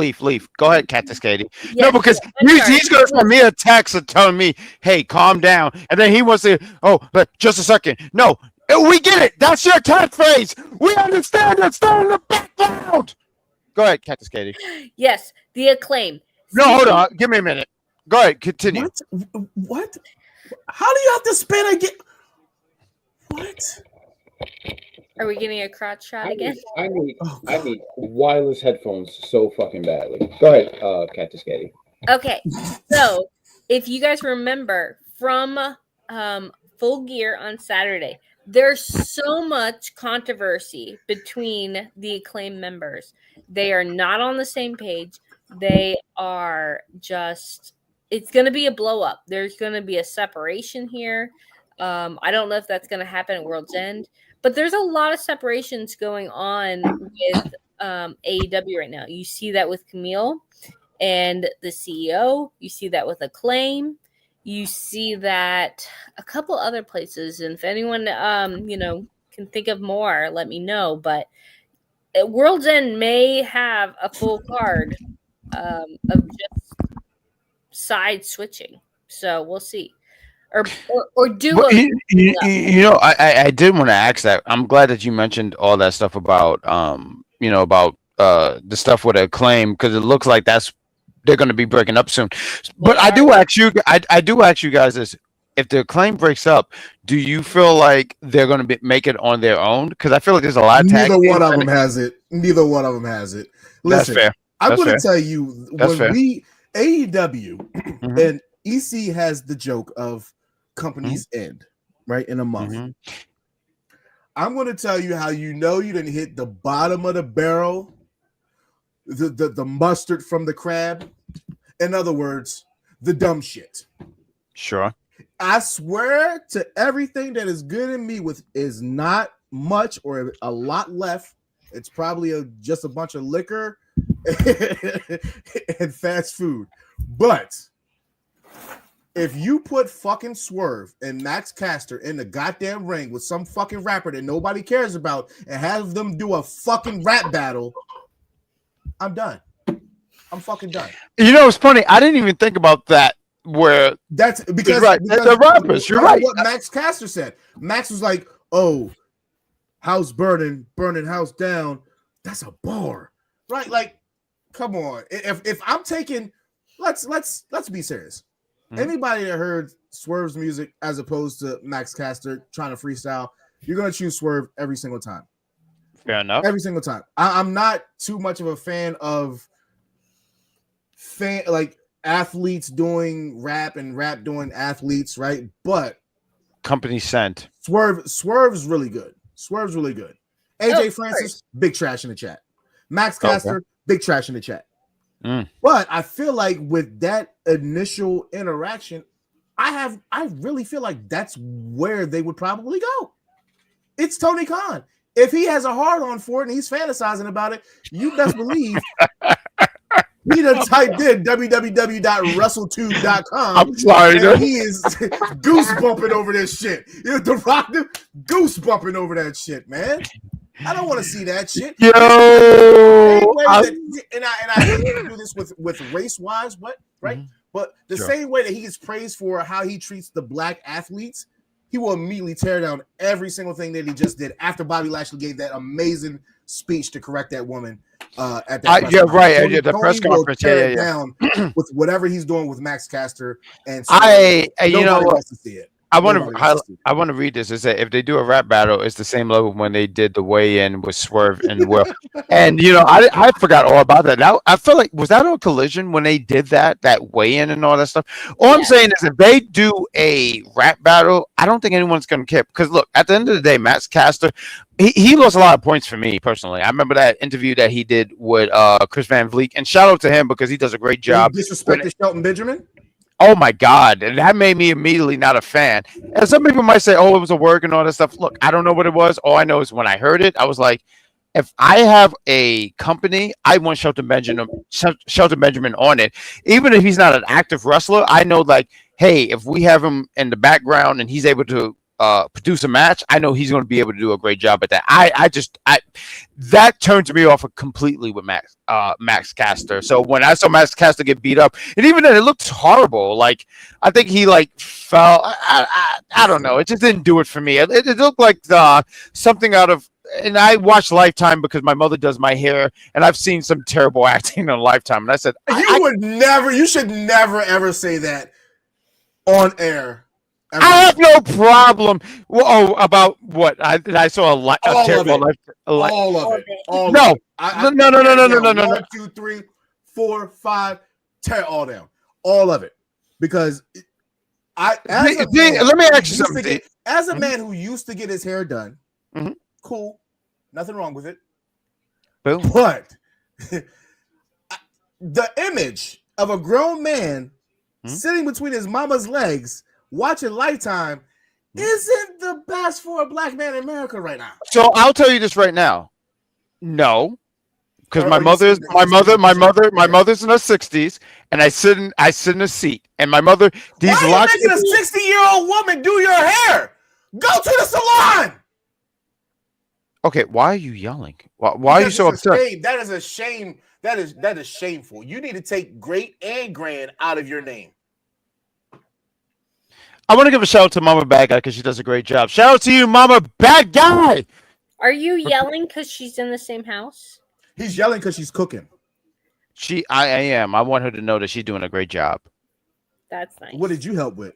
Go ahead, Cactus Caitie. Yes, no, because he's going to send me a text and telling me, hey, calm down. And then he wants to, but just a second. No, we get it. That's your catchphrase. We understand. It's still in the background. Go ahead, Cactus Caitie. Yes, the Acclaim. No, hold on. Give me a minute. Go ahead. Continue. What? How do you have to spin again? What? Are we getting a crotch shot again? I need wireless headphones so fucking badly. Go ahead, Cactus Caitie. Okay, so if you guys remember from Full Gear on Saturday, there's so much controversy between the Acclaim members. They are not on the same page. They are just, it's going to be a blow up. There's going to be a separation here. I don't know if that's going to happen at World's End, but there's a lot of separations going on with AEW right now. You see that with Camille and the CEO. You see that with Acclaim. You see that a couple other places. And if anyone, can think of more, let me know. But World's End may have a full card of just side switching. So we'll see. Or do Well, I did want to ask that. I'm glad that you mentioned all that stuff about the stuff with Acclaim, because it looks like they're going to be breaking up soon. But I do ask you guys this: if the Acclaim breaks up, do you feel like they're going to make it on their own? Because I feel like there's a lot of tag Neither teams one of them has it. Neither one of them has it. That's Listen, fair. I'm going to That's tell you, That's fair. AEW and EC has the joke of companies end, right, in a month. I'm going to tell you how you didn't hit the bottom of the barrel, the mustard from the crab. In other words, the dumb shit. Sure. I swear to everything that is good in me is not much or a lot left. It's probably just a bunch of liquor and fast food. But if you put fucking Swerve and Max Caster in the goddamn ring with some fucking rapper that nobody cares about and have them do a fucking rap battle, I'm done. I'm fucking done. It's funny. I didn't even think about that. Where that's because the rappers. You're right. What Max Caster said. Max was like, "Oh, house burning house down. That's a bar, right? Like, come on. If I'm taking, let's be serious. Anybody that heard Swerve's music as opposed to Max Caster trying to freestyle, you're gonna choose Swerve every single time. Fair enough. Every single time. I'm not too much of a fan of athletes doing rap and rap doing athletes, right? But company sent. Swerve's really good. Swerve's really good. AJ Francis, big trash in the chat. Max Caster, big trash in the chat. But I feel like with that initial interaction, I really feel like that's where they would probably go. It's Tony Khan. If he has a hard on for it and he's fantasizing about it, you best believe he done typed in www.russell2.com. I'm sorry, and he is goose bumping over this shit. The Rock goose bumping over that shit, man. I don't want to see that shit. Yo, and I hate to do this with race wise, right? But the same way that he gets praised for how he treats the black athletes, he will immediately tear down every single thing that he just did after Bobby Lashley gave that amazing speech to correct that woman at that. Right. The press conference. Down with whatever he's doing with Max Caster, and so nobody wants to see it. I want to read this. It said if they do a rap battle, it's the same level when they did the weigh-in with Swerve and Will. And I forgot all about that. Now I feel like, was that on Collision when they did that weigh-in and all that stuff? All I'm saying is if they do a rap battle, I don't think anyone's gonna care, because look, at the end of the day, Max Caster, he lost a lot of points for me personally. I remember that interview that he did with Chris Van Vliet, and shout out to him because he does a great job. You disrespected Shelton Benjamin? Oh my God. And that made me immediately not a fan. And some people might say, oh, it was a work and all that stuff. Look, I don't know what it was. All I know is when I heard it, I was like, if I have a company, I want Shelton Benjamin on it. Even if he's not an active wrestler, I know, like, hey, if we have him in the background and he's able to produce a match, I know he's going to be able to do a great job at that. That turns me off completely with Max Caster. So when I saw Max Caster get beat up, and even then it looked horrible. Like, I think he fell. I don't know. It just didn't do it for me. It looked like something out of. And I watch Lifetime because my mother does my hair, and I've seen some terrible acting on Lifetime. And I said, you should never ever say that on air. I have no problem. Well, about what I saw a terrible life. All of it. All No. of it. No. 1, 2, 3, 4, 5. Tear it all down. All of it. Because let me ask you something. As a man who used to get his hair done, Mhm. cool. Nothing wrong with it. Boom. But the image of a grown man sitting between his mama's legs watching Lifetime isn't the best for a black man in America right now. So I'll tell you this right now. No. Because my mother's in her 60s, and I sit in a seat, and my mother. Why are you making a 60-year-old woman do your hair? Go to the salon. Okay, why are you yelling? Why are you so upset? That is a shame. That is shameful. You need to take great and grand out of your name. I want to give a shout out to Mama Bad Guy because she does a great job. Shout out to you, Mama Bad Guy. Are you yelling because she's in the same house? He's yelling because she's cooking. I am. I want her to know that she's doing a great job. That's nice. What did you help with?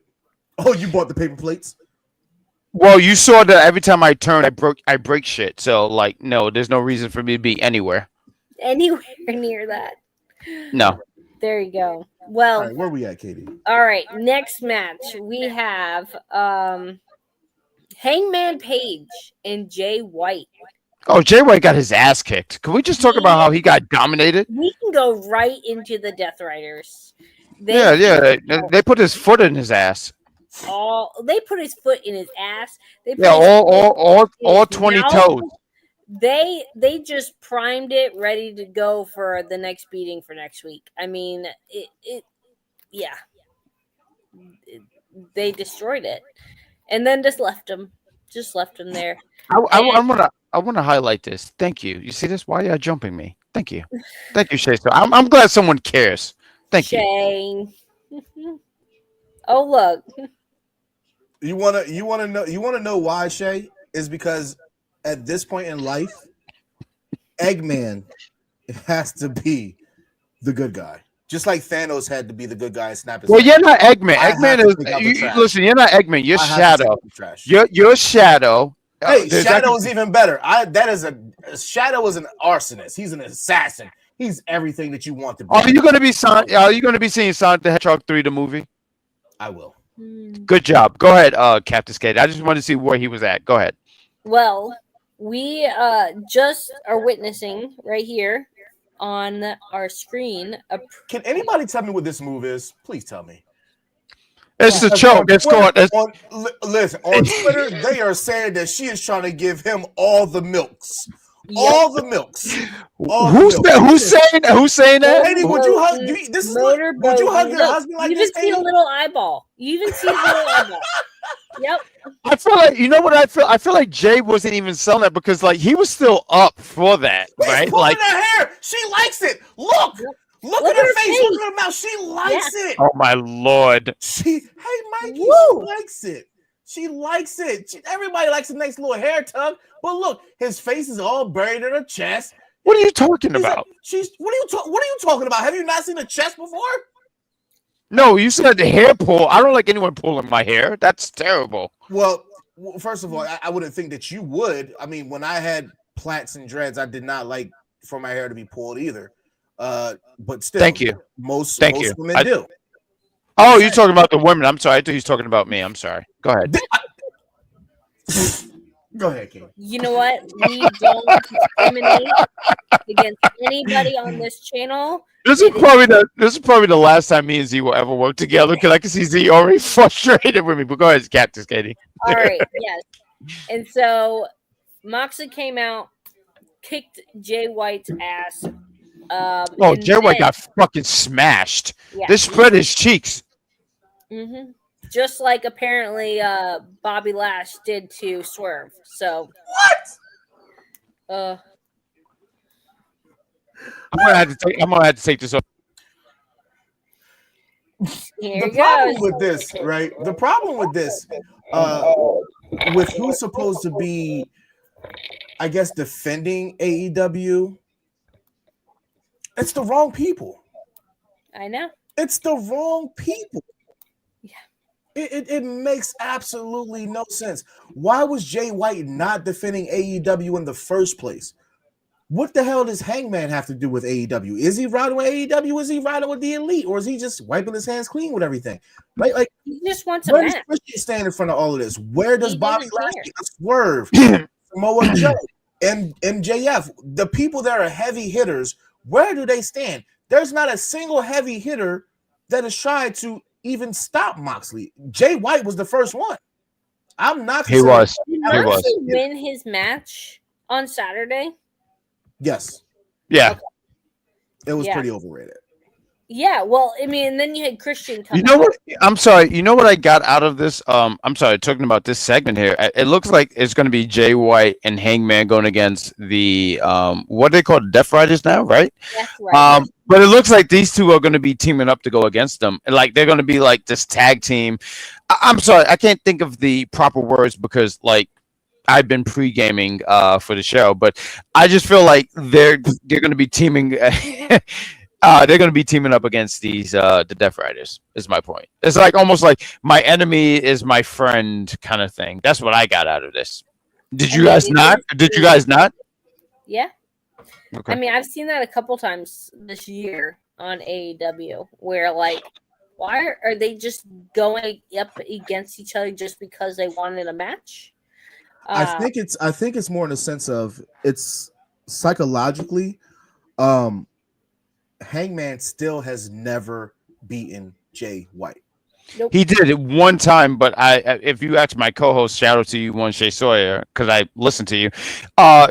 Oh, you bought the paper plates? Well, you saw that every time I turn, I break shit. So, like, no, there's no reason for me to be anywhere near that. No. There you go. Well, all right, where we at, Caitie? All right, next match we have Hangman Page and Jay White. Oh, Jay White got his ass kicked. Can we just talk about how he got dominated? We can go right into the Death Riders. They put his foot in his ass. They put his foot in his ass. All 20 toes. They just primed it, ready to go for the next beating for next week. I mean, they destroyed it, and then just left him there. I want to highlight this. Thank you. You see this? Why are you jumping me? Thank you, Shay. So I'm glad someone cares. Thank you. Shane. Oh look. You wanna know why, Shay? Is because at this point in life, Eggman has to be the good guy. Just like Thanos had to be the good guy and snap his. Well, you're not Eggman. Eggman is listen. You're not Eggman. You're Shadow. You're Shadow. Hey, Shadow is even better. Shadow is an arsonist. He's an assassin. He's everything that you want to be. Are you going to be seeing Sonic the Hedgehog 3 the movie? I will. Good job. Go ahead, Captain Skate. I just wanted to see where he was at. Go ahead. Well, we just are witnessing right here on our screen. Can anybody tell me what this move is? Please tell me. It's the choke. It's called. Listen, on Twitter, they are saying that she is trying to give him all the milks. Yep. All the milks. Who's saying that? Lady, would you hug? Would you hug your husband like this? You even see a little eyeball. Yep. I feel like what I feel. I feel like Jay wasn't even selling that because like he was still up for that, right? Like her hair. She likes it. Look at her face. Look at her mouth. She likes it. Oh my lord. Hey Mikey, she likes it. She likes it. Everybody likes a nice little hair tug. But look, his face is all buried in her chest. What are you talking about? What are you talking about? Have you not seen a chest before? No, you said the hair pull. I don't like anyone pulling my hair. That's terrible. Well, first of all, I wouldn't think that you would. I mean, when I had plaits and dreads, I did not like for my hair to be pulled either. But still, thank you. Most women do. Oh, you're talking about the women. I'm sorry. I thought you were talking about me. I'm sorry. Go ahead. Go ahead, King. You know what? We don't discriminate against anybody on this channel. This is probably the last time me and Z will ever work together because I can see Z already frustrated with me. But go ahead, Cactus, Caitie. All right, yes. And so Moxley came out, kicked Jay White's ass. Jay White got fucking smashed. Yeah. They spread his cheeks. Mm-hmm. Just like apparently Bobby Lash did to Swerve. So what? I'm gonna have to take this off. The problem with this, right? The problem with this, with who's supposed to be, I guess, defending AEW, it's the wrong people. I know. It's the wrong people. Yeah. It makes absolutely no sense. Why was Jay White not defending AEW in the first place? What the hell does Hangman have to do with AEW? Is he riding with AEW? Is he riding with the Elite? Or is he just wiping his hands clean with everything? Right? Like, He just wants a where does match. Christian stand in front of all of this? Where does He Bobby doesn't care. Lashley, Swerve, Samoa Joe, and MJF, the people that are heavy hitters, where do they stand? There's not a single heavy hitter that has tried to even stop Moxley. Jay White was the first one. I'm not. He was. Did He was. Moxley win his match on Saturday? Yes, Yeah. it was Yeah. pretty overrated. Yeah, well, I mean, and then you had Christian come You know out. what? I'm sorry. You know what I got out of this? I'm sorry. Talking about this segment here, it looks like it's going to be Jay White and Hangman going against the what they call Death Riders now, right? That's right. But it looks like these two are going to be teaming up to go against them, and like they're going to be like this tag team. I'm sorry, I can't think of the proper words because like I've been pre-gaming for the show, but I just feel like they're going to be teaming. They're going to be teaming up against these the Death Riders. Is my point. It's like almost like my enemy is my friend kind of thing. That's what I got out of this. Did you guys not? Did you guys not? Yeah. Okay. I mean, I've seen that a couple times this year on AEW where, like, why are they just going up against each other just because they wanted a match? I think it's more in the sense of it's psychologically. Hangman still has never beaten Jay White. Nope. He did it one time, but if you ask my co-host, shout out to you, one Shay Sawyer, because I listened to you.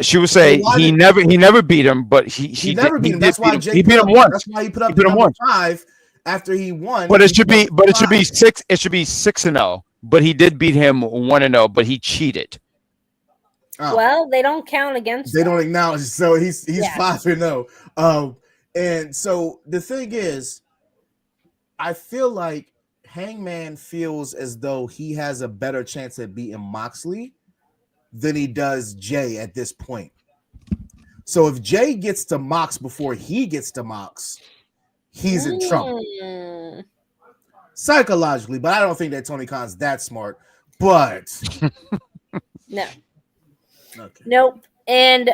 She would say he never beat him, but he never beat him. That's why he beat him once. That's why he put up the number 5 after he won. But it should be 6. It should be 6-0. But he did beat him 1-0. But he cheated. Oh. Well, they don't count against. They don't acknowledge. So he's Yeah. 5-0. And so the thing is, I feel like Hangman feels as though he has a better chance at beating Moxley than he does Jay at this point. So if Jay gets to Mox before he gets to Mox, he's in trouble psychologically. But I don't think that Tony Khan's that smart. But No. okay. Nope. And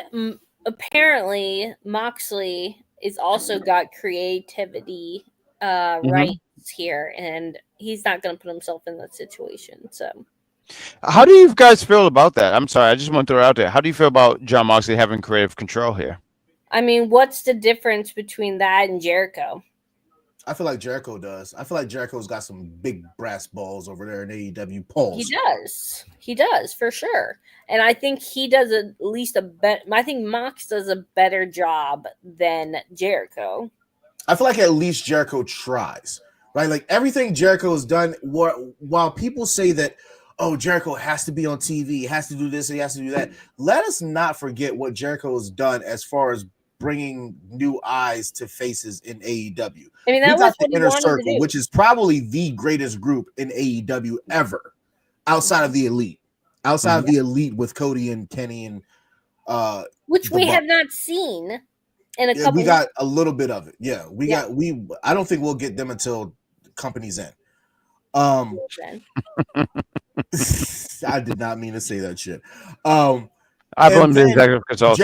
apparently Moxley is also got creativity rights here, and he's not going to put himself in that situation. So, how do you guys feel about that? I'm sorry, I just want to throw it out there. How do you feel about Jon Moxley having creative control here? I mean, what's the difference between that and Jericho? I feel like Jericho does. I feel like Jericho's got some big brass balls over there in AEW polls. He does for sure. And I think he does at least a better. I think Mox does a better job than Jericho. I feel like at least Jericho tries, right? Like everything Jericho has done. While people say that, oh, Jericho has to be on TV, he has to do this, he has to do that. Let us not forget what Jericho has done as far as bringing new eyes to faces in AEW. I mean, that we got was the what he Inner wanted to Circle, do. which is probably the greatest group in AEW ever, outside of the Elite. Outside of the Elite with Cody and Kenny and which the we Bucks. have not seen in a Yeah, couple. we got a little bit of it. Yeah, I don't think we'll get them until Company's End. I did not mean to say that shit. I blame the executive consultant.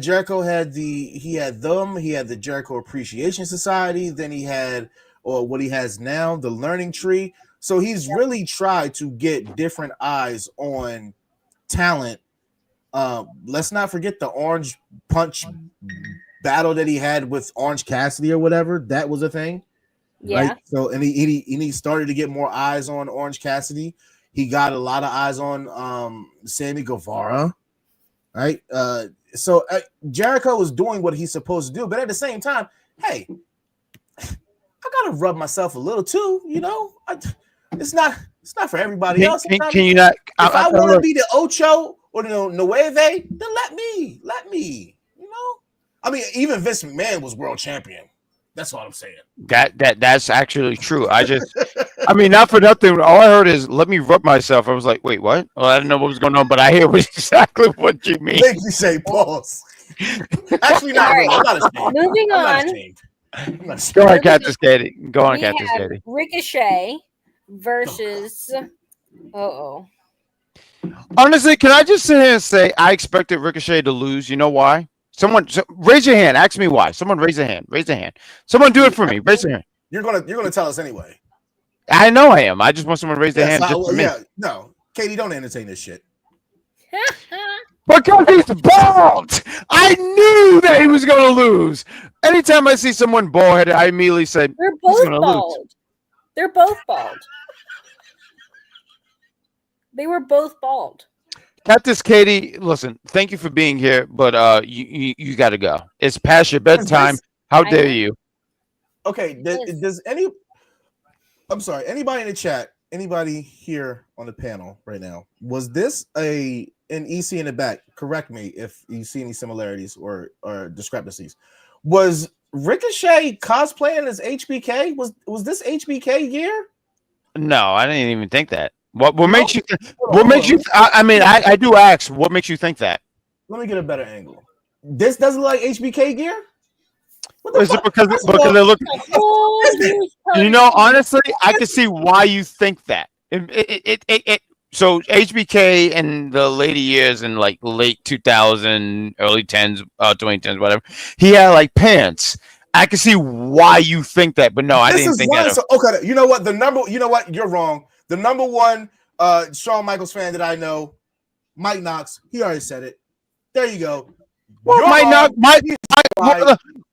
Jericho had the Jericho Appreciation Society. Then he had, or what he has now, the Learning Tree. So he's really tried to get different eyes on talent. Let's not forget the Orange Punch battle that he had with Orange Cassidy or whatever. That was a thing. Yeah. Right? So and he started to get more eyes on Orange Cassidy. He got a lot of eyes on Sammy Guevara. Right. So Jericho was doing what he's supposed to do, but at the same time, hey, I gotta rub myself a little too, you know. It's not for everybody else. Can you not? If I want to be the Ocho or the Nueve, then let me, you know. I mean, even Vince McMahon was world champion. That's all I'm saying. That's actually true. I mean, not for nothing. All I heard is "let me rub myself." I was like, "Wait, what?" Well, I didn't know what was going on, but I hear exactly what you mean. Make me say pause. Actually, not really. I'm not ashamed. Moving I'm on. not ashamed. Go on, Cactus Caitie. Go on, We Cactus have Caitie. Ricochet versus. Honestly, can I just sit here and say I expected Ricochet to lose? You know why? Someone raise your hand. Ask me why. Someone raise a hand. Raise a hand. Someone do it for me. Raise a hand. You're gonna tell us anyway. I know I am. I just want someone to raise their hand just for me. No, Caitie, don't entertain this shit. Because he's bald. I knew that he was going to lose. Anytime I see someone bald-headed, I immediately say, they're both bald. Lose. They're both bald. They were both bald. Cactus, Caitie, listen, thank you for being here, but you got to go. It's past your bedtime. How dare you? Okay, does I'm sorry, anybody in the chat, anybody here on the panel right now, was this an EC in the back? Correct me if you see any similarities or discrepancies. Was Ricochet cosplaying as HBK? Was this HBK gear? No, I didn't even think that. What makes you? What makes you? I mean, I do ask. What makes you think that? Let me get a better angle. This doesn't look like HBK gear. Is it because they look? You know, honestly, I can see why you think that. So HBK in the later years, in like late 2000, early 10s, 2010s, whatever, he had like pants. I can see why you think that, but no, I didn't think that. Okay, you know what? You're wrong. The number one Shawn Michaels fan that I know, Mike Knox, he already said it. There you go. Well, Mike.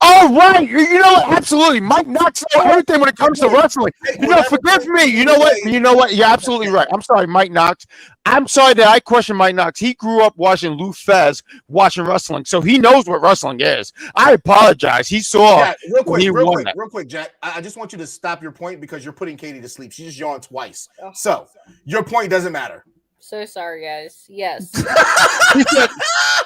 Oh, right. You know what? Absolutely. Mike Knox knows everything when it comes to wrestling. You know, forgive me. You know what? You're absolutely right. I'm sorry, Mike Knox. I'm sorry that I question Mike Knox. He grew up watching Lou Fez watching wrestling, so he knows what wrestling is. I apologize. He saw real quick, Jack. I just want you to stop your point because you're putting Caitie to sleep. She just yawned twice. So your point doesn't matter. So sorry, guys. Yes.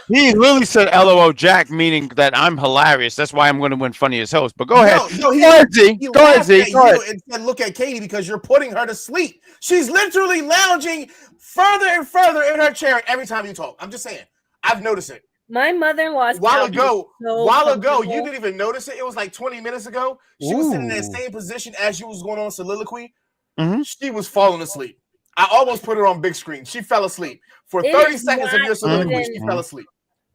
He literally said LOL Jack, meaning that I'm hilarious. That's why I'm going to win funniest host. But go ahead. Go ahead, Z. Go ahead, Z. Go ahead. And said, look at Caitie because you're putting her to sleep. She's literally lounging further and further in her chair every time you talk. I'm just saying. I've noticed it. My mother-in-law's while ago, you didn't even notice it. It was like 20 minutes ago. She was sitting in that same position as you was going on soliloquy. Mm-hmm. She was falling asleep. I almost put her on big screen. She fell asleep. For 30 seconds of your soliloquy, she fell asleep.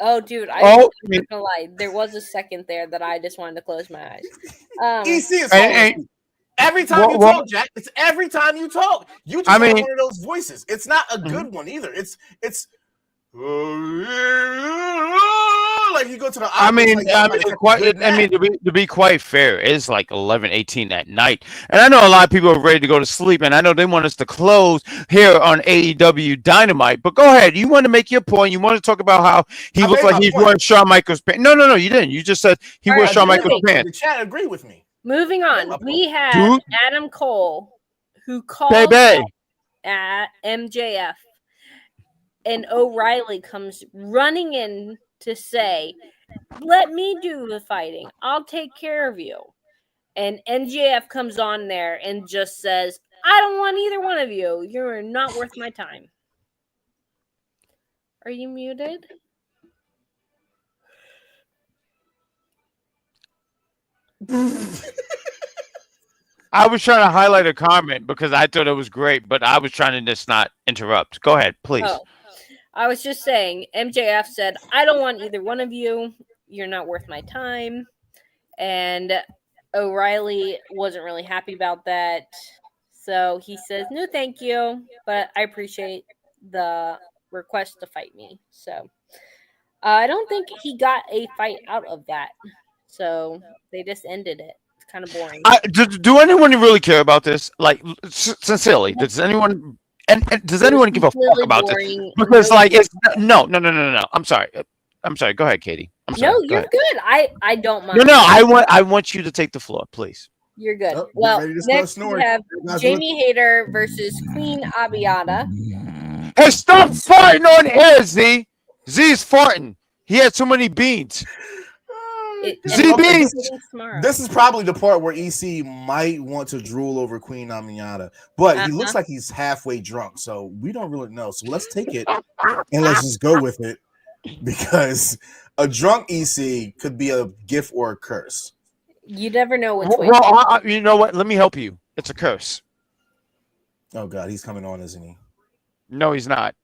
Oh, dude, I'm not gonna lie. There was a second there that I just wanted to close my eyes. EC is every time you talk, Jack. It's every time you talk. You just have one of those voices. It's not a good one either. It's like you go to the. To be quite fair, it's like 11:18 at night, and I know a lot of people are ready to go to sleep, and I know they want us to close here on AEW Dynamite. But go ahead, you want to make your point. You want to talk about how he looked like he's wearing Shawn Michaels pants. No, you didn't. You just said he wore Shawn Michaels pants. The chat agree with me. Moving on, we have Adam Cole, who called at MJF. And O'Reilly comes running in to say, let me do the fighting. I'll take care of you. And MJF comes on there and just says, I don't want either one of you. You're not worth my time. Are you muted? I was trying to highlight a comment because I thought it was great, but I was trying to just not interrupt. Go ahead, please. Oh. I was just saying, MJF said, I don't want either one of you. You're not worth my time. And O'Reilly wasn't really happy about that. So he says, no, thank you. But I appreciate the request to fight me. So I don't think he got a fight out of that. So they just ended it. It's kind of boring. Do anyone really care about this? Like, sincerely, does anyone... And does anyone give a fuck about this? Because it's no. I'm sorry. Go ahead, Caitie. I'm sorry. No, you're good. I don't mind. No. I want you to take the floor, please. You're good. Well, next we have Jamie Hayter versus Queen Aminata. Hey, stop farting on air, Z. Z is farting. He had so many beans. This is probably the part where EC might want to drool over Queen Aminata, but he looks like he's halfway drunk, so we don't really know. So let's take it and let's just go with it because a drunk EC could be a gift or a curse. You never know which way. Well, you know what? Let me help you. It's a curse. Oh God, he's coming on, isn't he? No, he's not.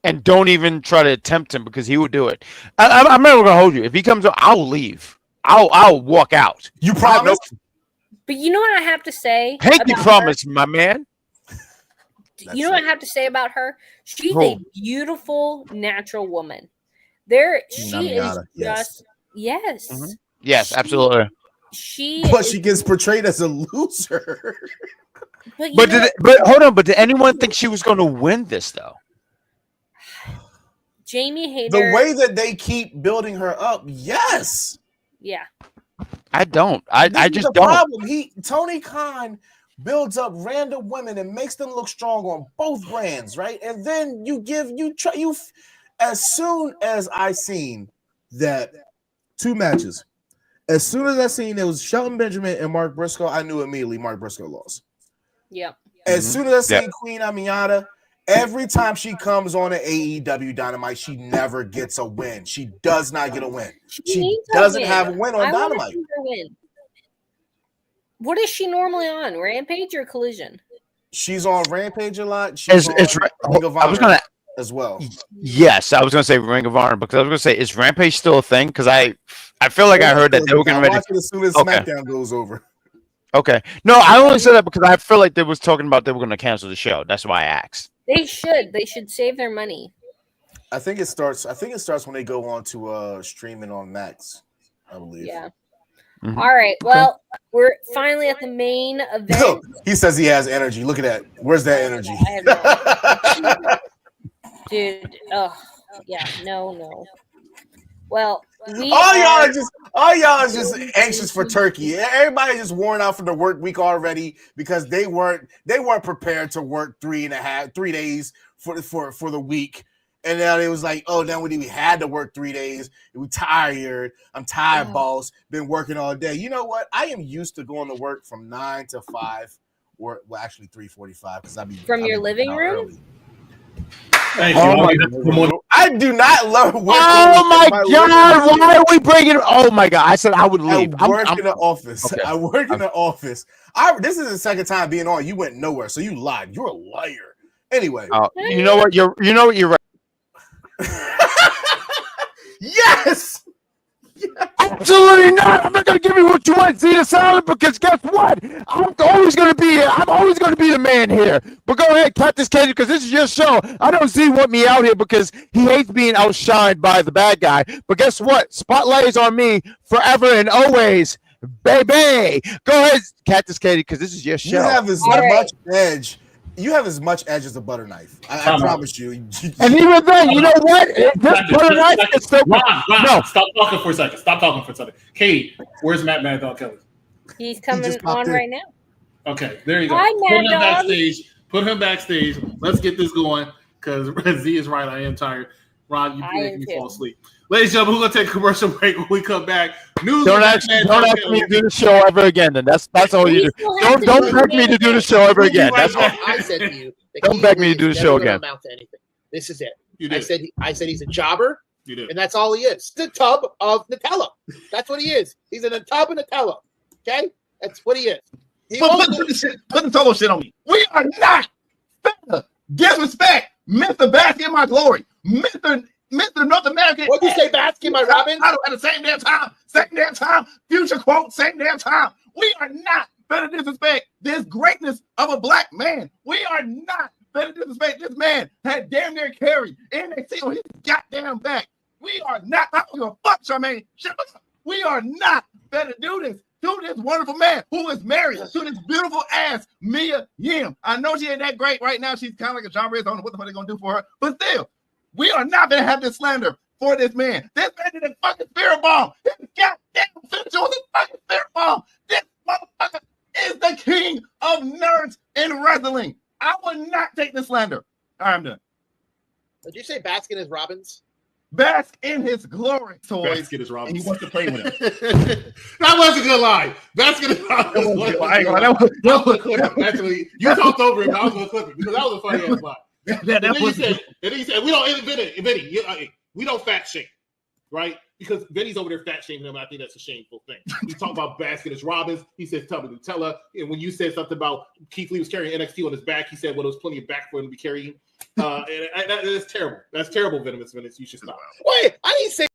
And don't even try to tempt him because he will do it. I'm never gonna hold you. If he comes on, I'll leave. I'll walk out. You promise? But you know what I have to say? Hanky about promise, my man. You know what I have to say about her? She's Who? a beautiful, natural woman. She Aminata, is just yes. Mhm. Yes, absolutely. But she gets portrayed as a loser. But hold on. But did anyone think she was going to win this though? Jamie Hayter. The way that they keep building her up, yes. Yeah. I don't. I just the don't. problem. Tony Khan builds up random women and makes them look strong on both brands, right? And then as soon as I seen that 2 matches, as soon as I seen it was Shelton Benjamin and Mark Briscoe, I knew immediately Mark Briscoe lost. Yep. As soon as I seen Queen Aminata, every time she comes on an AEW Dynamite, she never gets a win. She does not get a win. She doesn't have a win on Dynamite. What is she normally on? Rampage or Collision? She's on Rampage a lot. She's on Ring of Honor as well. Yes, I was going to say Ring of Honor because I was going to say, is Rampage still a thing? Because I feel like I heard that they were getting ready. Watch it as soon as SmackDown goes over. Okay. No, I only said that because I feel like they was talking about they were going to cancel the show. That's why I asked. They should. They should save their money. I think it starts when they go on to streaming on Max, I believe. Yeah. Mm-hmm. All right. Well, we're finally at the main event. He says he has energy. Look at that. Where's that energy? Dude. Oh, yeah. No. Well, all y'all are just anxious for Turkey. Everybody's just worn out from the work week already because they weren't prepared to work 3 days for the week. And now it was like, oh, now we had to work 3 days. We tired. I'm tired, boss. Been working all day. You know what? I am used to going to work from 9 to 5, or actually 3:45 because I've your living room. Early. I do not love working. Oh my God! Why are we bringing? Oh my God! I said I would leave. I work in the office. Okay. I work in the office. This is the second time being on. You went nowhere, so you lied. You're a liar. Anyway, you know what? You're right. Yes. Absolutely not. I'm not going to give you what you want, Zeta Silent, because guess what? I'm always going to be here. I'm always going to be the man here. But go ahead, Cactus Caitie, because this is your show. I don't see want me out here because he hates being outshined by the bad guy. But guess what? Spotlight is on me forever and always, baby. Go ahead, Cactus Caitie, because this is your show. You have as much edge. You have as much edge as a butter knife. I promise you. And even then, you know what? This butter knife is still. No, stop talking for a second. Caitie, where's Matt Mad Dog Kelly? He's coming on right now. Okay, there you go. Hi, Mad Dog. Put him backstage. Let's get this going because Z is right. I am tired. Ron, you making me fall asleep. Ladies and gentlemen, we're gonna take a commercial break. When we come back, news. Don't ask me to do the show ever again. Then that's all you do. Don't beg me to do the show ever again. That's all. I said to you. Don't beg me to do the show again. Amount to anything. This is it. I said he's a jobber. You did. And that's all he is. The tub of Nutella. That's what he is. He's in a tub of Nutella. Okay, that's what he is. Put the solo shit on me. We are not better. Disrespect, Mr. Bask in my glory, Mr. North American. What you say, Bask in my Robin? At the same damn time. Future quote, same damn time. We are not better disrespect this greatness of a black man. We are not better disrespect this man had damn near carried NXT on his goddamn back. We are not. I don't give a fuck, Charmaine. Shut up. We are not better do this to this wonderful man who is married to this beautiful ass Mia Yim. I know she ain't that great right now. She's kind of like a genre. I don't know what the fuck they're gonna do for her, but still, we are not gonna have this slander for this man. This man did a fucking spirit bomb. This goddamn finisher was a fucking spirit bomb. This motherfucker is the king of nerds in wrestling. I would not take the slander. All right, I'm done. Did you say Bask in his Robins? Bask in his glory, toys. Bask in his Robins. And he wants to play with him. That was a good line. Bask in his Robins. You talked over it, but I was going to clip it because that was a funny ass line. And then he said, we don't invent it. We don't fact shame. right? Because Vinny's over there fat shaming him, and I think that's a shameful thing. He's talking about basket as Robbins. He says Tubby Nutella. And when you said something about Keith Lee was carrying NXT on his back, he said, well, there was plenty of back for him to be carrying. And that's terrible. That's terrible, Venomous Vince. You should stop. Wait, I didn't say.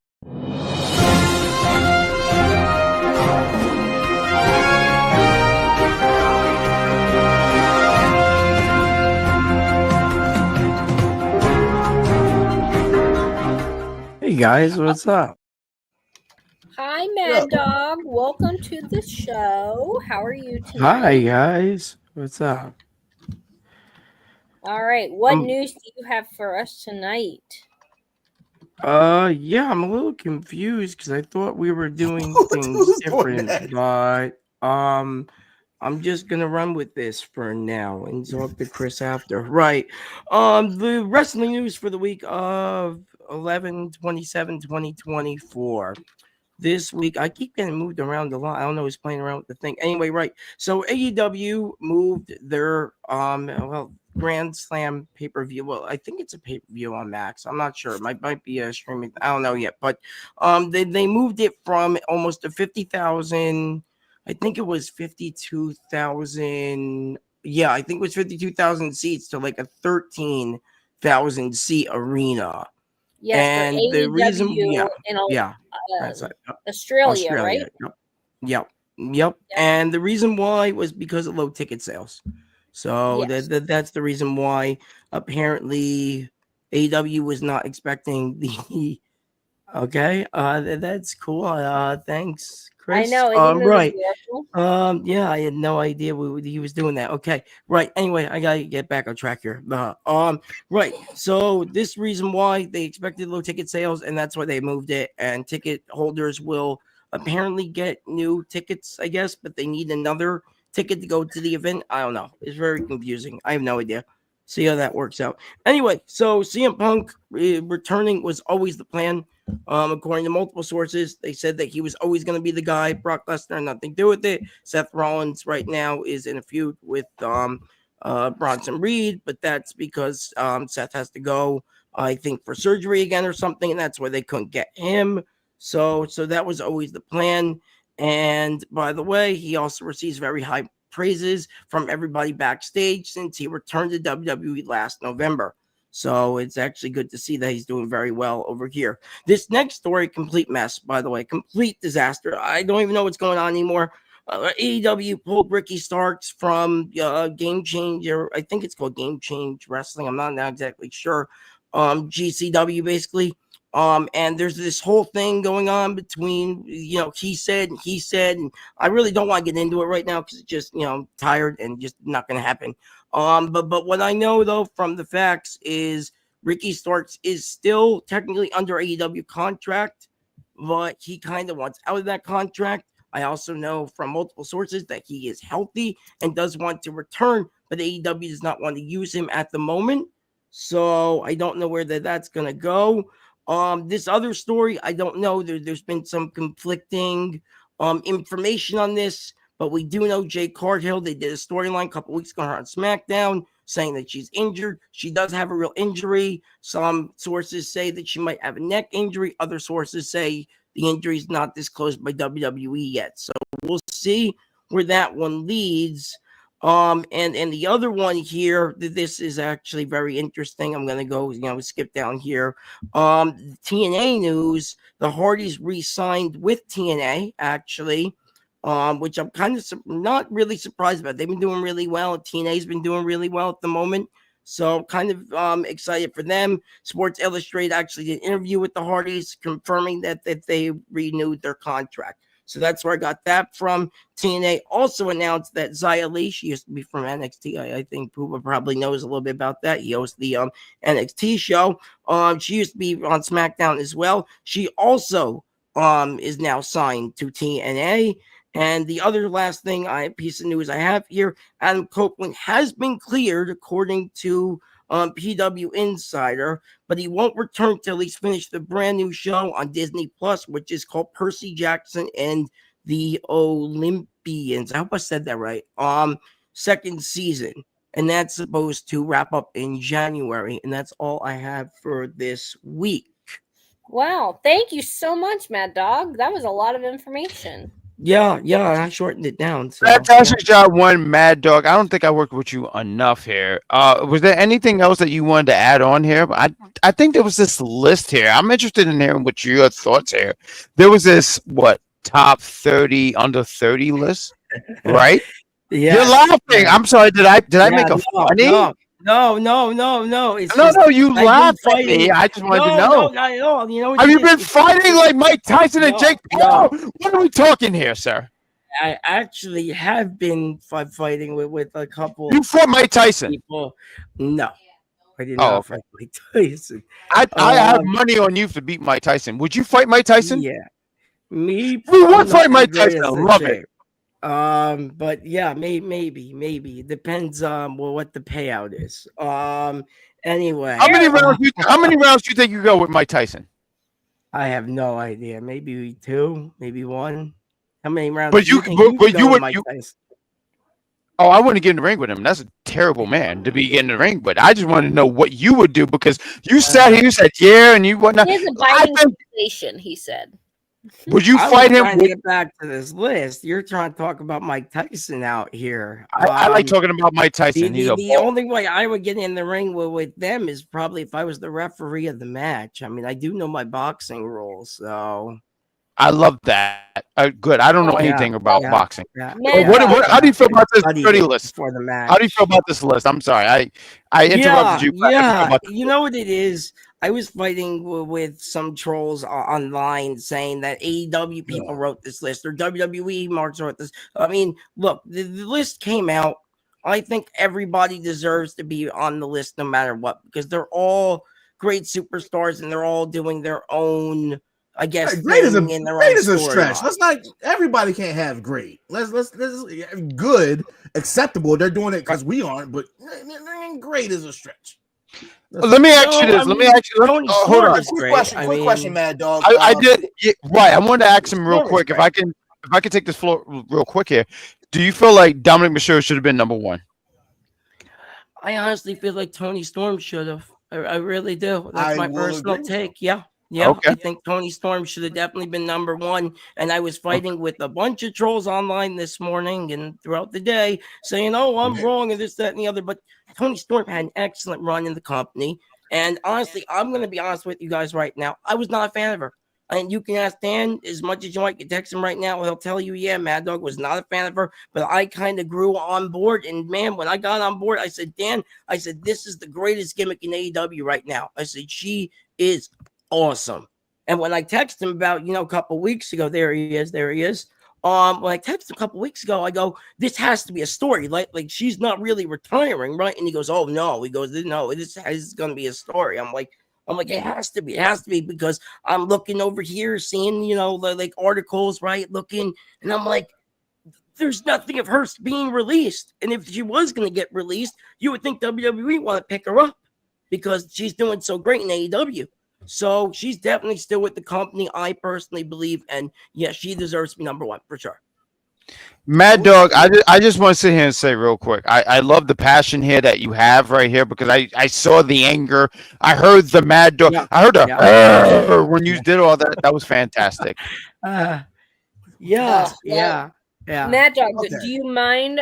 Hey guys, what's up? Hi, Mad Dog. Welcome to the show. How are you tonight? Hi guys, what's up? All right. What news do you have for us tonight? Yeah, I'm a little confused because I thought we were doing things different, but I'm just gonna run with this for now and talk to Chris after. Right. The wrestling news for the week of 11/27/2024. This week, I keep getting moved around a lot. I don't know who's playing around with the thing. Anyway, right. So AEW moved their Grand Slam pay-per-view. Well, I think it's a pay-per-view on Max. I'm not sure. It might be a streaming. I don't know yet. But they moved it from almost a 50,000. I think it was 52,000. Yeah, I think it was 52,000 seats to like a 13,000 seat arena. Yes, and for the reason, AEW in Australia, right? Yep. And the reason why was because of low ticket sales. So that's the reason why apparently AEW was not expecting the. Okay, that's cool. Thanks, Chris. I know. Right. Yeah, I had no idea he was doing that. Okay, right. Anyway, I gotta get back on track here. Right. So this reason why they expected low ticket sales, and that's why they moved it. And ticket holders will apparently get new tickets, I guess, but they need another ticket to go to the event. I don't know. It's very confusing. I have no idea. See how that works out. Anyway, so CM Punk returning was always the plan. According to multiple sources, they said that he was always going to be the guy. Brock Lesnar, nothing to do with it. Seth Rollins right now is in a feud with Bronson Reed, but that's because Seth has to go, I think, for surgery again or something, and that's why they couldn't get him. So that was always the plan. And by the way, he also receives very high praises from everybody backstage since he returned to WWE last November. So it's actually good to see that he's doing very well over here. This next story, complete mess, by the way, complete disaster. I don't even know what's going on anymore. AEW pulled Ricky Starks from Game Changer. I think it's called Game Change Wrestling. I'm not exactly sure. GCW basically. And there's this whole thing going on between, he said, and I really don't want to get into it right now because it's just, I'm tired and just not going to happen. But what I know though from the facts is Ricky Starks is still technically under AEW contract, but he kind of wants out of that contract. I also know from multiple sources that he is healthy and does want to return, but AEW does not want to use him at the moment. So I don't know where that's going to go. This other story, I don't know. There's been some conflicting information on this, but we do know Jay Cargill. They did a storyline a couple weeks ago on SmackDown saying that she's injured. She does have a real injury. Some sources say that she might have a neck injury. Other sources say the injury is not disclosed by WWE yet. So we'll see where that one leads. And the other one here, this is actually very interesting. I'm going to go, skip down here. TNA news, the Hardys re-signed with TNA, actually, which I'm kind of not really surprised about. They've been doing really well. TNA's been doing really well at the moment. So kind of excited for them. Sports Illustrated actually did an interview with the Hardys confirming that they renewed their contract. So that's where I got that from. TNA also announced that Xia Li, she used to be from NXT. I think Poopa probably knows a little bit about that. He hosts the NXT show. She used to be on SmackDown as well. She also is now signed to TNA. And the other last piece of news I have here, Adam Copeland has been cleared according to PW Insider, but he won't return till he's finished the brand new show on Disney Plus, which is called Percy Jackson and the Olympians. I hope I said that right. Second season, and that's supposed to wrap up in January, and that's all I have for this week. Wow, thank you so much, Mad Dog. That was a lot of information. Yeah, I shortened it down. So, Fantastic job, one Mad Dog. I don't think I worked with you enough here. Was there anything else that you wanted to add on here? I think there was this list here. I'm interested in hearing what your thoughts here. There was this top 30 under 30 list, right? Yeah. You're laughing. I'm sorry. Did I make a funny? No. It's No, you laughed at me. I just wanted to know. No, not at all. You know, have you been fighting like Mike Tyson and Jake Paul? What are we talking here, sir? I actually have been fighting with a couple. You fought Mike Tyson? People. No, I did not fight Mike Tyson. I have money on you to beat Mike Tyson. Would you fight Mike Tyson? Yeah, me. We would fight Mike Tyson. I love it. But yeah, maybe it depends on what the payout is. Anyway, how many rounds do you think you go with Mike Tyson? I have no idea. Maybe 2, maybe 1. How many rounds? But you would. Mike Tyson? Oh, I wouldn't get in the ring with him. That's a terrible man to be in the ring with. I just wanted to know what you would do because you sat here, you said and you whatnot. He has a biting sensation, he said. Would you fight him? Trying to get back to this list. You're trying to talk about Mike Tyson out here. I like talking about Mike Tyson. The only way I would get in the ring with them is probably if I was the referee of the match. I mean, I do know my boxing rules, so I love that. Good. I don't know anything about boxing. Yeah. How do you feel about this 30 list for the match? How do you feel about this list? I'm sorry, I interrupted you. Yeah, you know what it is. I was fighting with some trolls online saying that AEW people wrote this list or WWE marks wrote this. I mean, look, the list came out. I think everybody deserves to be on the list no matter what because they're all great superstars and they're all doing their own. I guess great is a stretch. Let's not. Everybody can't have great. Let's good, acceptable. They're doing it because we aren't, but great is a stretch. Let me ask you this. Let me ask you. Hold on. Quick question, Mad Dog. I did right. I wanted to ask him real quick. If I can take this floor real quick here. Do you feel like Dominic Mysterio should have been number 1? I honestly feel like Tony Storm should have. I really do. That's my personal take. Yeah. Okay. I think Tony Storm should have definitely been number 1. And I was fighting with a bunch of trolls online this morning and throughout the day saying, oh, I'm wrong and this, that, and the other. But Tony Storm had an excellent run in the company. And honestly, I'm going to be honest with you guys right now. I was not a fan of her. And you can ask Dan as much as you want. You text him right now. He'll tell you, yeah, Mad Dog was not a fan of her. But I kind of grew on board. And, man, when I got on board, I said, Dan, this is the greatest gimmick in AEW right now. I said, she is awesome. And when I texted him about, a couple weeks ago, there he is. When I texted him a couple weeks ago, I go, this has to be a story. Like she's not really retiring, right? And he goes, oh no. He goes, no, this is going to be a story. I'm like, it has to be because I'm looking over here, seeing, like articles, right? Looking, and I'm like, there's nothing of her being released. And if she was going to get released, you would think WWE want to pick her up because she's doing so great in AEW. So she's definitely still with the company, I personally believe. And yes, she deserves to be number 1 for sure. Mad Dog, I just want to sit here and say real quick, I love the passion here that you have right here because I saw the anger. I heard the Mad Dog. Yeah. I heard the when you did all that. That was fantastic. Yeah. Mad Dog, do you mind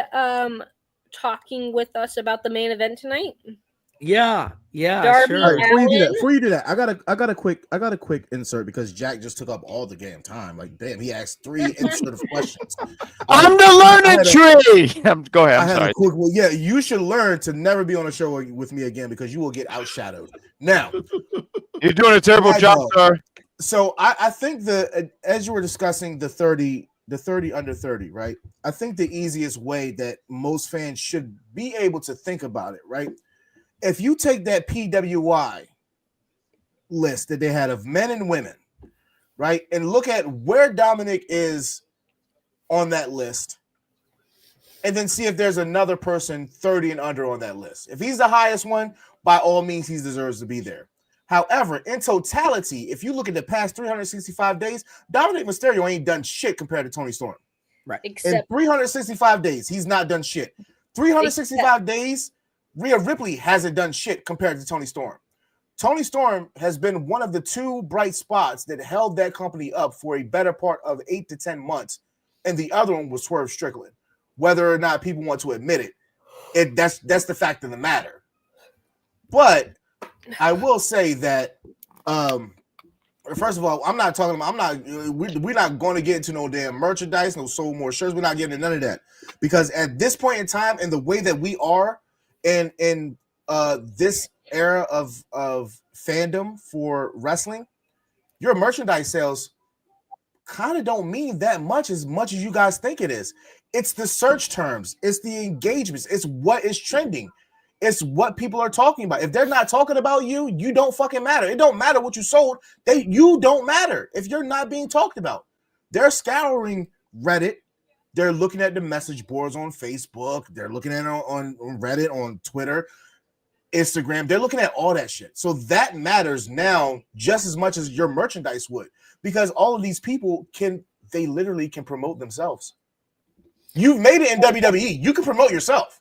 talking with us about the main event tonight? Yeah, Darby sure. Before you do that, I got a quick insert because Jack just took up all the damn time. Like, damn, he asked 3 insert of questions. I'm the learning tree. Go ahead. I'm sorry. You should learn to never be on a show with me again because you will get outshadowed. Now, you're doing a terrible job, sir. So I think as you were discussing the 30 under 30, right? I think the easiest way that most fans should be able to think about it, right? If you take that PWI list that they had of men and women, right, and look at where Dominic is on that list, and then see if there's another person 30 and under on that list. If he's the highest one, by all means, he deserves to be there. However, in totality, if you look at the past 365 days, Dominic Mysterio ain't done shit compared to Tony Storm. Right. In 365 days, he's not done shit. 365 days, Rhea Ripley hasn't done shit compared to Tony Storm. Tony Storm has been one of the two bright spots that held that company up for a better part of 8 to 10 months, and the other one was Swerve Strickland. Whether or not people want to admit it, that's the fact of the matter. But I will say that, first of all, we're not going to get into no damn merchandise, no sold more shirts. We're not getting into none of that, because at this point in time, and the way that we are in this era of fandom for wrestling, your merchandise sales kind of don't mean that much as you guys think it is. It's the search terms, it's the engagements, it's what is trending, it's what people are talking about. If they're not talking about you, you don't fucking matter. It don't matter what you sold. You don't matter if you're not being talked about. They're scouring Reddit. They're looking at the message boards on Facebook. They're looking at it on Reddit, on Twitter, Instagram. They're looking at all that shit. So that matters now just as much as your merchandise would, because all of these people literally can promote themselves. You've made it in WWE. You can promote yourself.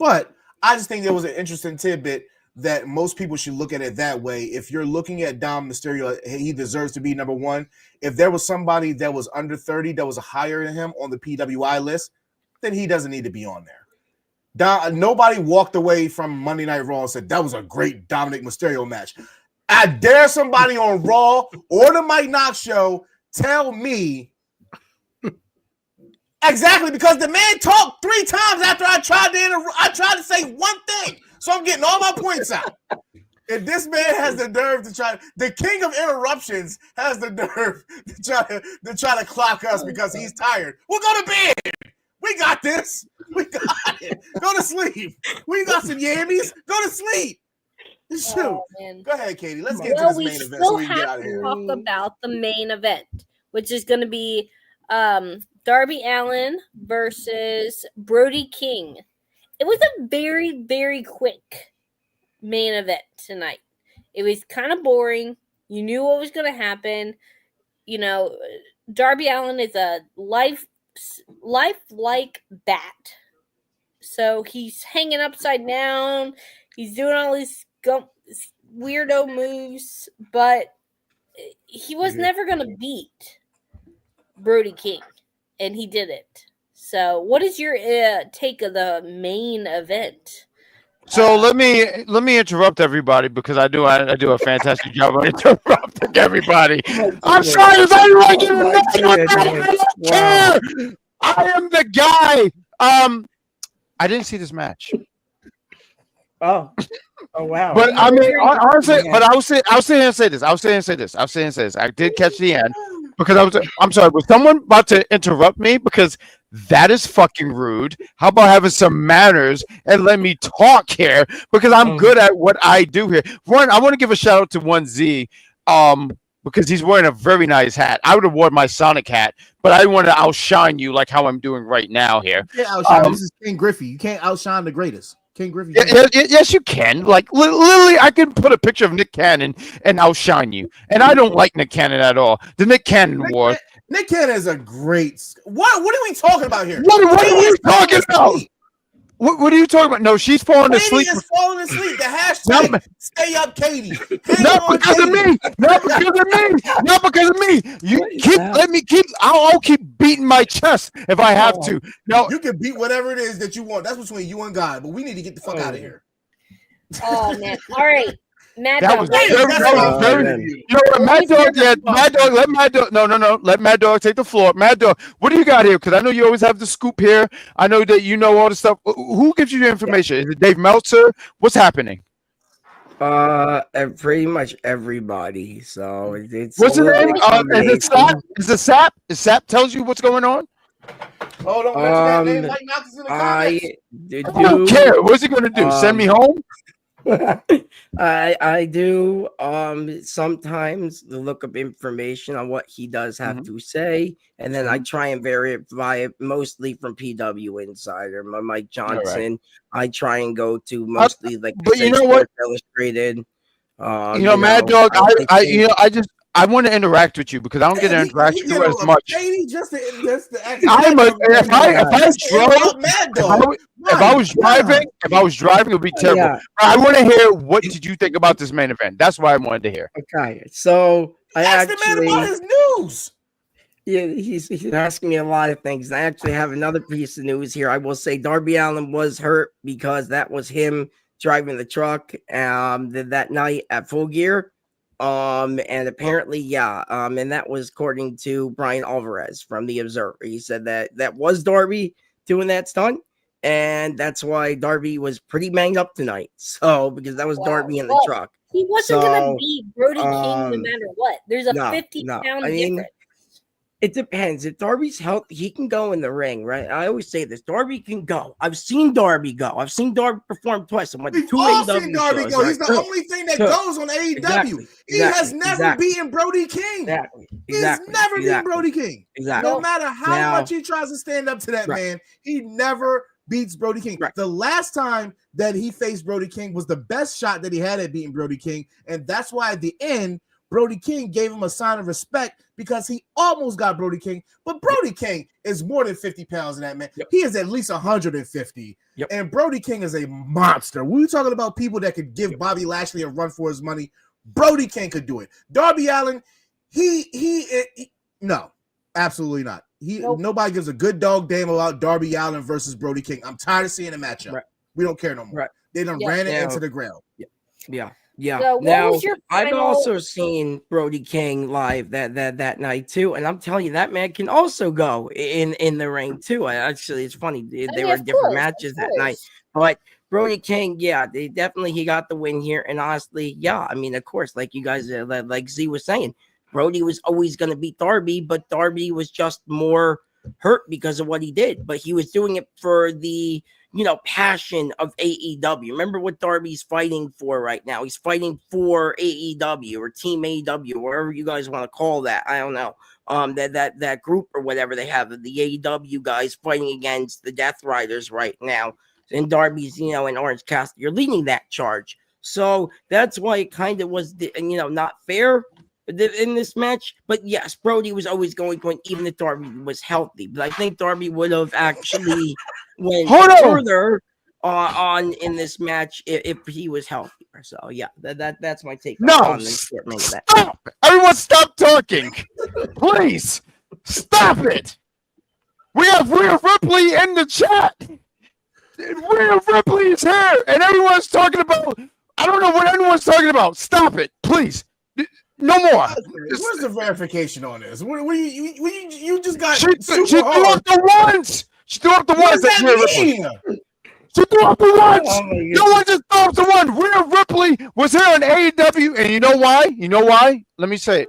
But I just think there was an interesting tidbit that most people should look at it that way. If you're looking at Dom Mysterio, he deserves to be number one. If there was somebody that was under 30 that was higher than him on the PWI list, then he doesn't need to be on there. Nobody walked away from Monday Night Raw and said that was a great Dominic Mysterio match. I dare somebody on Raw or the Mike Knox show tell me exactly, because the man talked 3 times after I tried to say one thing. So I'm getting all my points out. If this man has the nerve to try, the king of interruptions has the nerve to try to clock us because he's tired. We'll go to bed. We got this. We got it. Go to sleep. We got some yammies. Go to sleep. Shoot. Oh, go ahead, Caitie. Let's get to this main event so we can get out of here. We still have to talk about the main event, which is going to be Darby Allin versus Brody King. It was a very, very quick main event tonight. It was kind of boring. You knew what was going to happen. You know, Darby Allin is a lifelike bat. So he's hanging upside down. He's doing all these weirdo moves, but he was never going to beat Brody King, and he did it. So what is your take of the main event? So let me interrupt everybody, because I do a fantastic job of interrupting everybody. I'm sorry if anyone didn't care. I am the guy. I didn't see this match. Oh wow. But I mean, honestly, but I'll sit here and say this. I did catch the end, because I'm sorry, was someone about to interrupt me? Because that is fucking rude. How about having some manners and let me talk here? Because I'm good at what I do here. One, I want to give a shout out to 1Z, because he's wearing a very nice hat. I would have worn my Sonic hat, but I want to outshine you like how I'm doing right now here. You can't outshine. This is King Griffey. You can't outshine the greatest. King Griffey. Yes, you can. Like, literally, I can put a picture of Nick Cannon and outshine you. And I don't like Nick Cannon at all. The Nick Cannon War. Nick Cannon is a great. What are we talking about here? What are you talking about? What are you talking about? No, she's falling asleep. Caitie is falling asleep. The hashtag stay up, Caitie. Not because of me. Not because of me. Not because of me. You I'll keep beating my chest if I have to. No, you can beat whatever it is that you want. That's between you and God. But we need to get the fuck out of here. Oh man! All right. Mad that Dog. was very. You know what, Mad Dog? Yeah, Mad Dog. Let Mad Dog. No. Let Mad Dog take the floor. Mad Dog, what do you got here? Because I know you always have the scoop here. I know that you know all the stuff. Who gives you the information? Is it Dave Meltzer? What's happening? Pretty much everybody. So it's. What's the name? Is it Sap? Is it Sap? Is Sap tells you what's going on? Oh, don't mention that name. Like Knox in the comments. I don't care. What's he going to do? Send me home? I do sometimes look up information on what he does have to say, and then I try and verify it mostly from PW Insider, Mike Johnson. Right. I try and go to mostly like but you know what, Illustrated. Mad Dog, I want to interact with you because I don't get to interact with you as much. Caitie just to I'm a, if I was driving, it would be terrible. Yeah. I want to hear what did you think about this main event. That's why I wanted to hear. Okay, so I Ask actually the man about his news. Yeah, he's asking me a lot of things. I actually have another piece of news here. I will say Darby Allin was hurt because that was him driving the truck that night at Full Gear. And apparently, and that was according to Brian Alvarez from The Observer. He said that was Darby doing that stunt, and that's why Darby was pretty banged up tonight. So, because that was Darby in the truck. He wasn't going to beat Brody King no matter what. There's a 50-pound difference. It depends. If Darby's healthy, he can go in the ring, right? I always say this. Darby can go. I've seen Darby go. I've seen Darby perform twice. I'm like, We've all seen Darby go. He's the only thing that goes on AEW. Exactly. He has never beaten Brody King. He's never beaten Brody King. No matter how much he tries to stand up to that man, he never beats Brody King. The last time that he faced Brody King was the best shot that he had at beating Brody King, and that's why at the end, Brody King gave him a sign of respect because he almost got Brody King. But Brody King is more than 50 pounds in that man. He is at least 150. And Brody King is a monster. We're talking about people that could give Bobby Lashley a run for his money. Brody King could do it. Darby Allin, no, absolutely not. Nobody gives a good dog damn about Darby Allin versus Brody King. I'm tired of seeing a matchup. We don't care no more. They done ran it into the ground. Yeah. So now I've also seen Brody King live that night too, and I'm telling you that man can also go in the ring too. Actually, it's funny they were different matches that night, but Brody King, he got the win here, and honestly, I mean, of course, like you guys, like Z was saying, Brody was always going to beat Darby, but Darby was just more hurt because of what he did, but he was doing it for the passion of AEW. Remember what Darby's fighting for right now. He's fighting for AEW or Team AEW, whatever you guys want to call that. I don't know. That group or whatever they have, the AEW guys fighting against the Death Riders right now. And Darby's, in Orange Cassidy. You're leading that charge. So that's why it kind of was, not fair in this match. But yes, Brody was always going even if Darby was healthy. But I think Darby would have actually went further on in this match if he was healthier. So that's my take on this. Stop! Everyone stop talking. Please stop it. We have Rhea Ripley in the chat. Rhea Ripley is here, and everyone's talking about. I don't know what anyone's talking about. Stop it, please. No more. Where's the verification on this? You just got she threw up the ones. She threw up the ones. What does that mean? She threw up the ones. No one just threw up the one. Rhea Ripley was here on AEW, and you know why? Let me say it.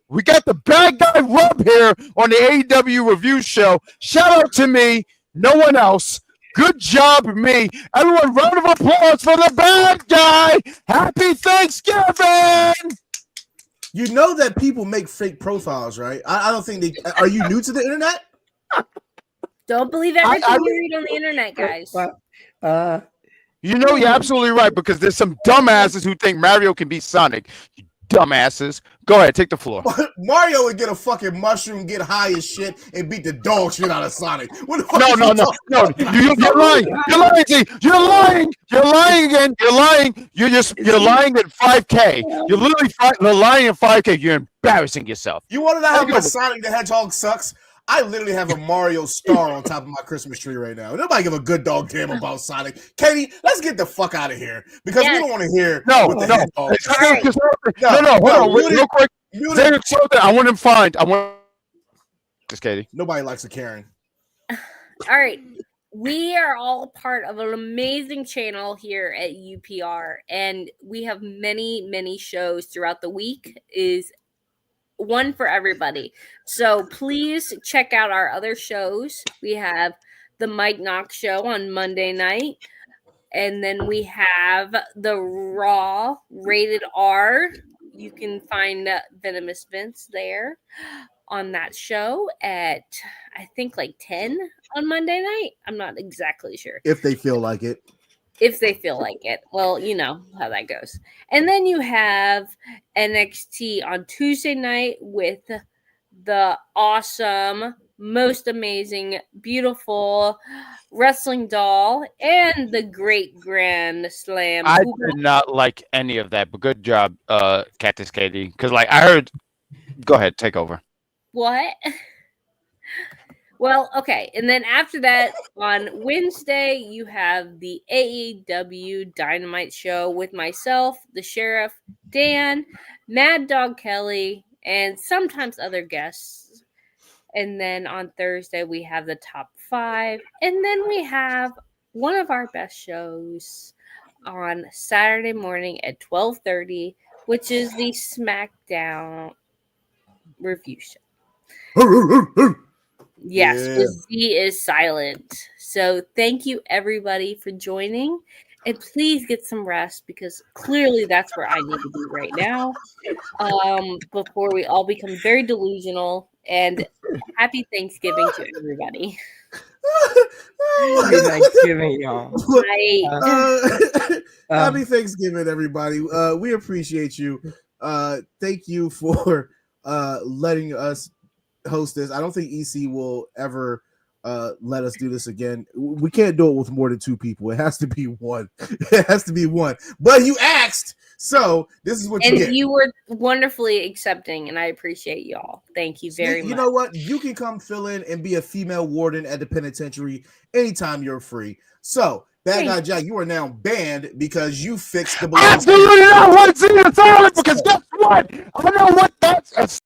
We got the bad guy rub here on the AEW Review Show. Shout out to me, no one else. Good job, me. Everyone, round of applause for the bad guy. Happy Thanksgiving. You know that people make fake profiles, right? I don't think they. Are you new to the internet? Don't believe everything you read on the internet, guys. You're absolutely right because there's some dumbasses who think Mario can beat Sonic. You dumbasses. Go ahead, take the floor. Mario would get a fucking mushroom, get high as shit, and beat the dog shit out of Sonic. No. You're lying. You're lying. You're lying again. You're lying. You're lying at 5K. You're literally lying at 5K. You're embarrassing yourself. You want to know how much Sonic the Hedgehog sucks? I literally have a Mario star on top of my Christmas tree right now. Nobody give a good dog damn about Sonic. Caitie, let's get the fuck out of here because we don't want to hear. No. Hold on, real quick. I want him fined. Just Caitie. Nobody likes a Karen. All right. We are all part of an amazing channel here at UPR, and we have many, many shows throughout the week. Is one for everybody. So please check out our other shows. We have the Mike Knox show on Monday night. And then we have the Raw Rated R. You can find Venomous Vince there on that show at, I think, like 10 on Monday night. I'm not exactly sure. If they feel like it. if they feel like it. Well, you know how that goes. And then you have NXT on Tuesday night with the awesome, most amazing, beautiful wrestling doll and the great Grand Slam. I did not like any of that, but good job, Cactus Caitie. Because like I heard, go ahead, take over. What? Well, okay. And then after that, on Wednesday, you have the AEW Dynamite show with myself, the Sheriff, Dan, Mad Dog Kelly, and sometimes other guests. And then on Thursday, we have the top 5. And then we have one of our best shows on Saturday morning at 12:30, which is the SmackDown review show. Yes, Yeah. the Z is silent. So thank you everybody for joining. And please get some rest because clearly that's where I need to be right now. Before we all become very delusional. And happy Thanksgiving to everybody. Happy Thanksgiving, y'all. Happy Thanksgiving, everybody. We appreciate you. Thank you for letting us host this. I don't think EC will ever let us do this again. We can't do it with more than 2 people. It has to be one. It has to be one. But you asked, so this is what you get. And you were wonderfully accepting, and I appreciate y'all. Thank you very much. You know what? You can come fill in and be a female warden at the penitentiary anytime you're free. So, Bad Guy Jack, you are now banned because you fixed the balloon. Absolutely not. One scene silent because guess what? I know what that's.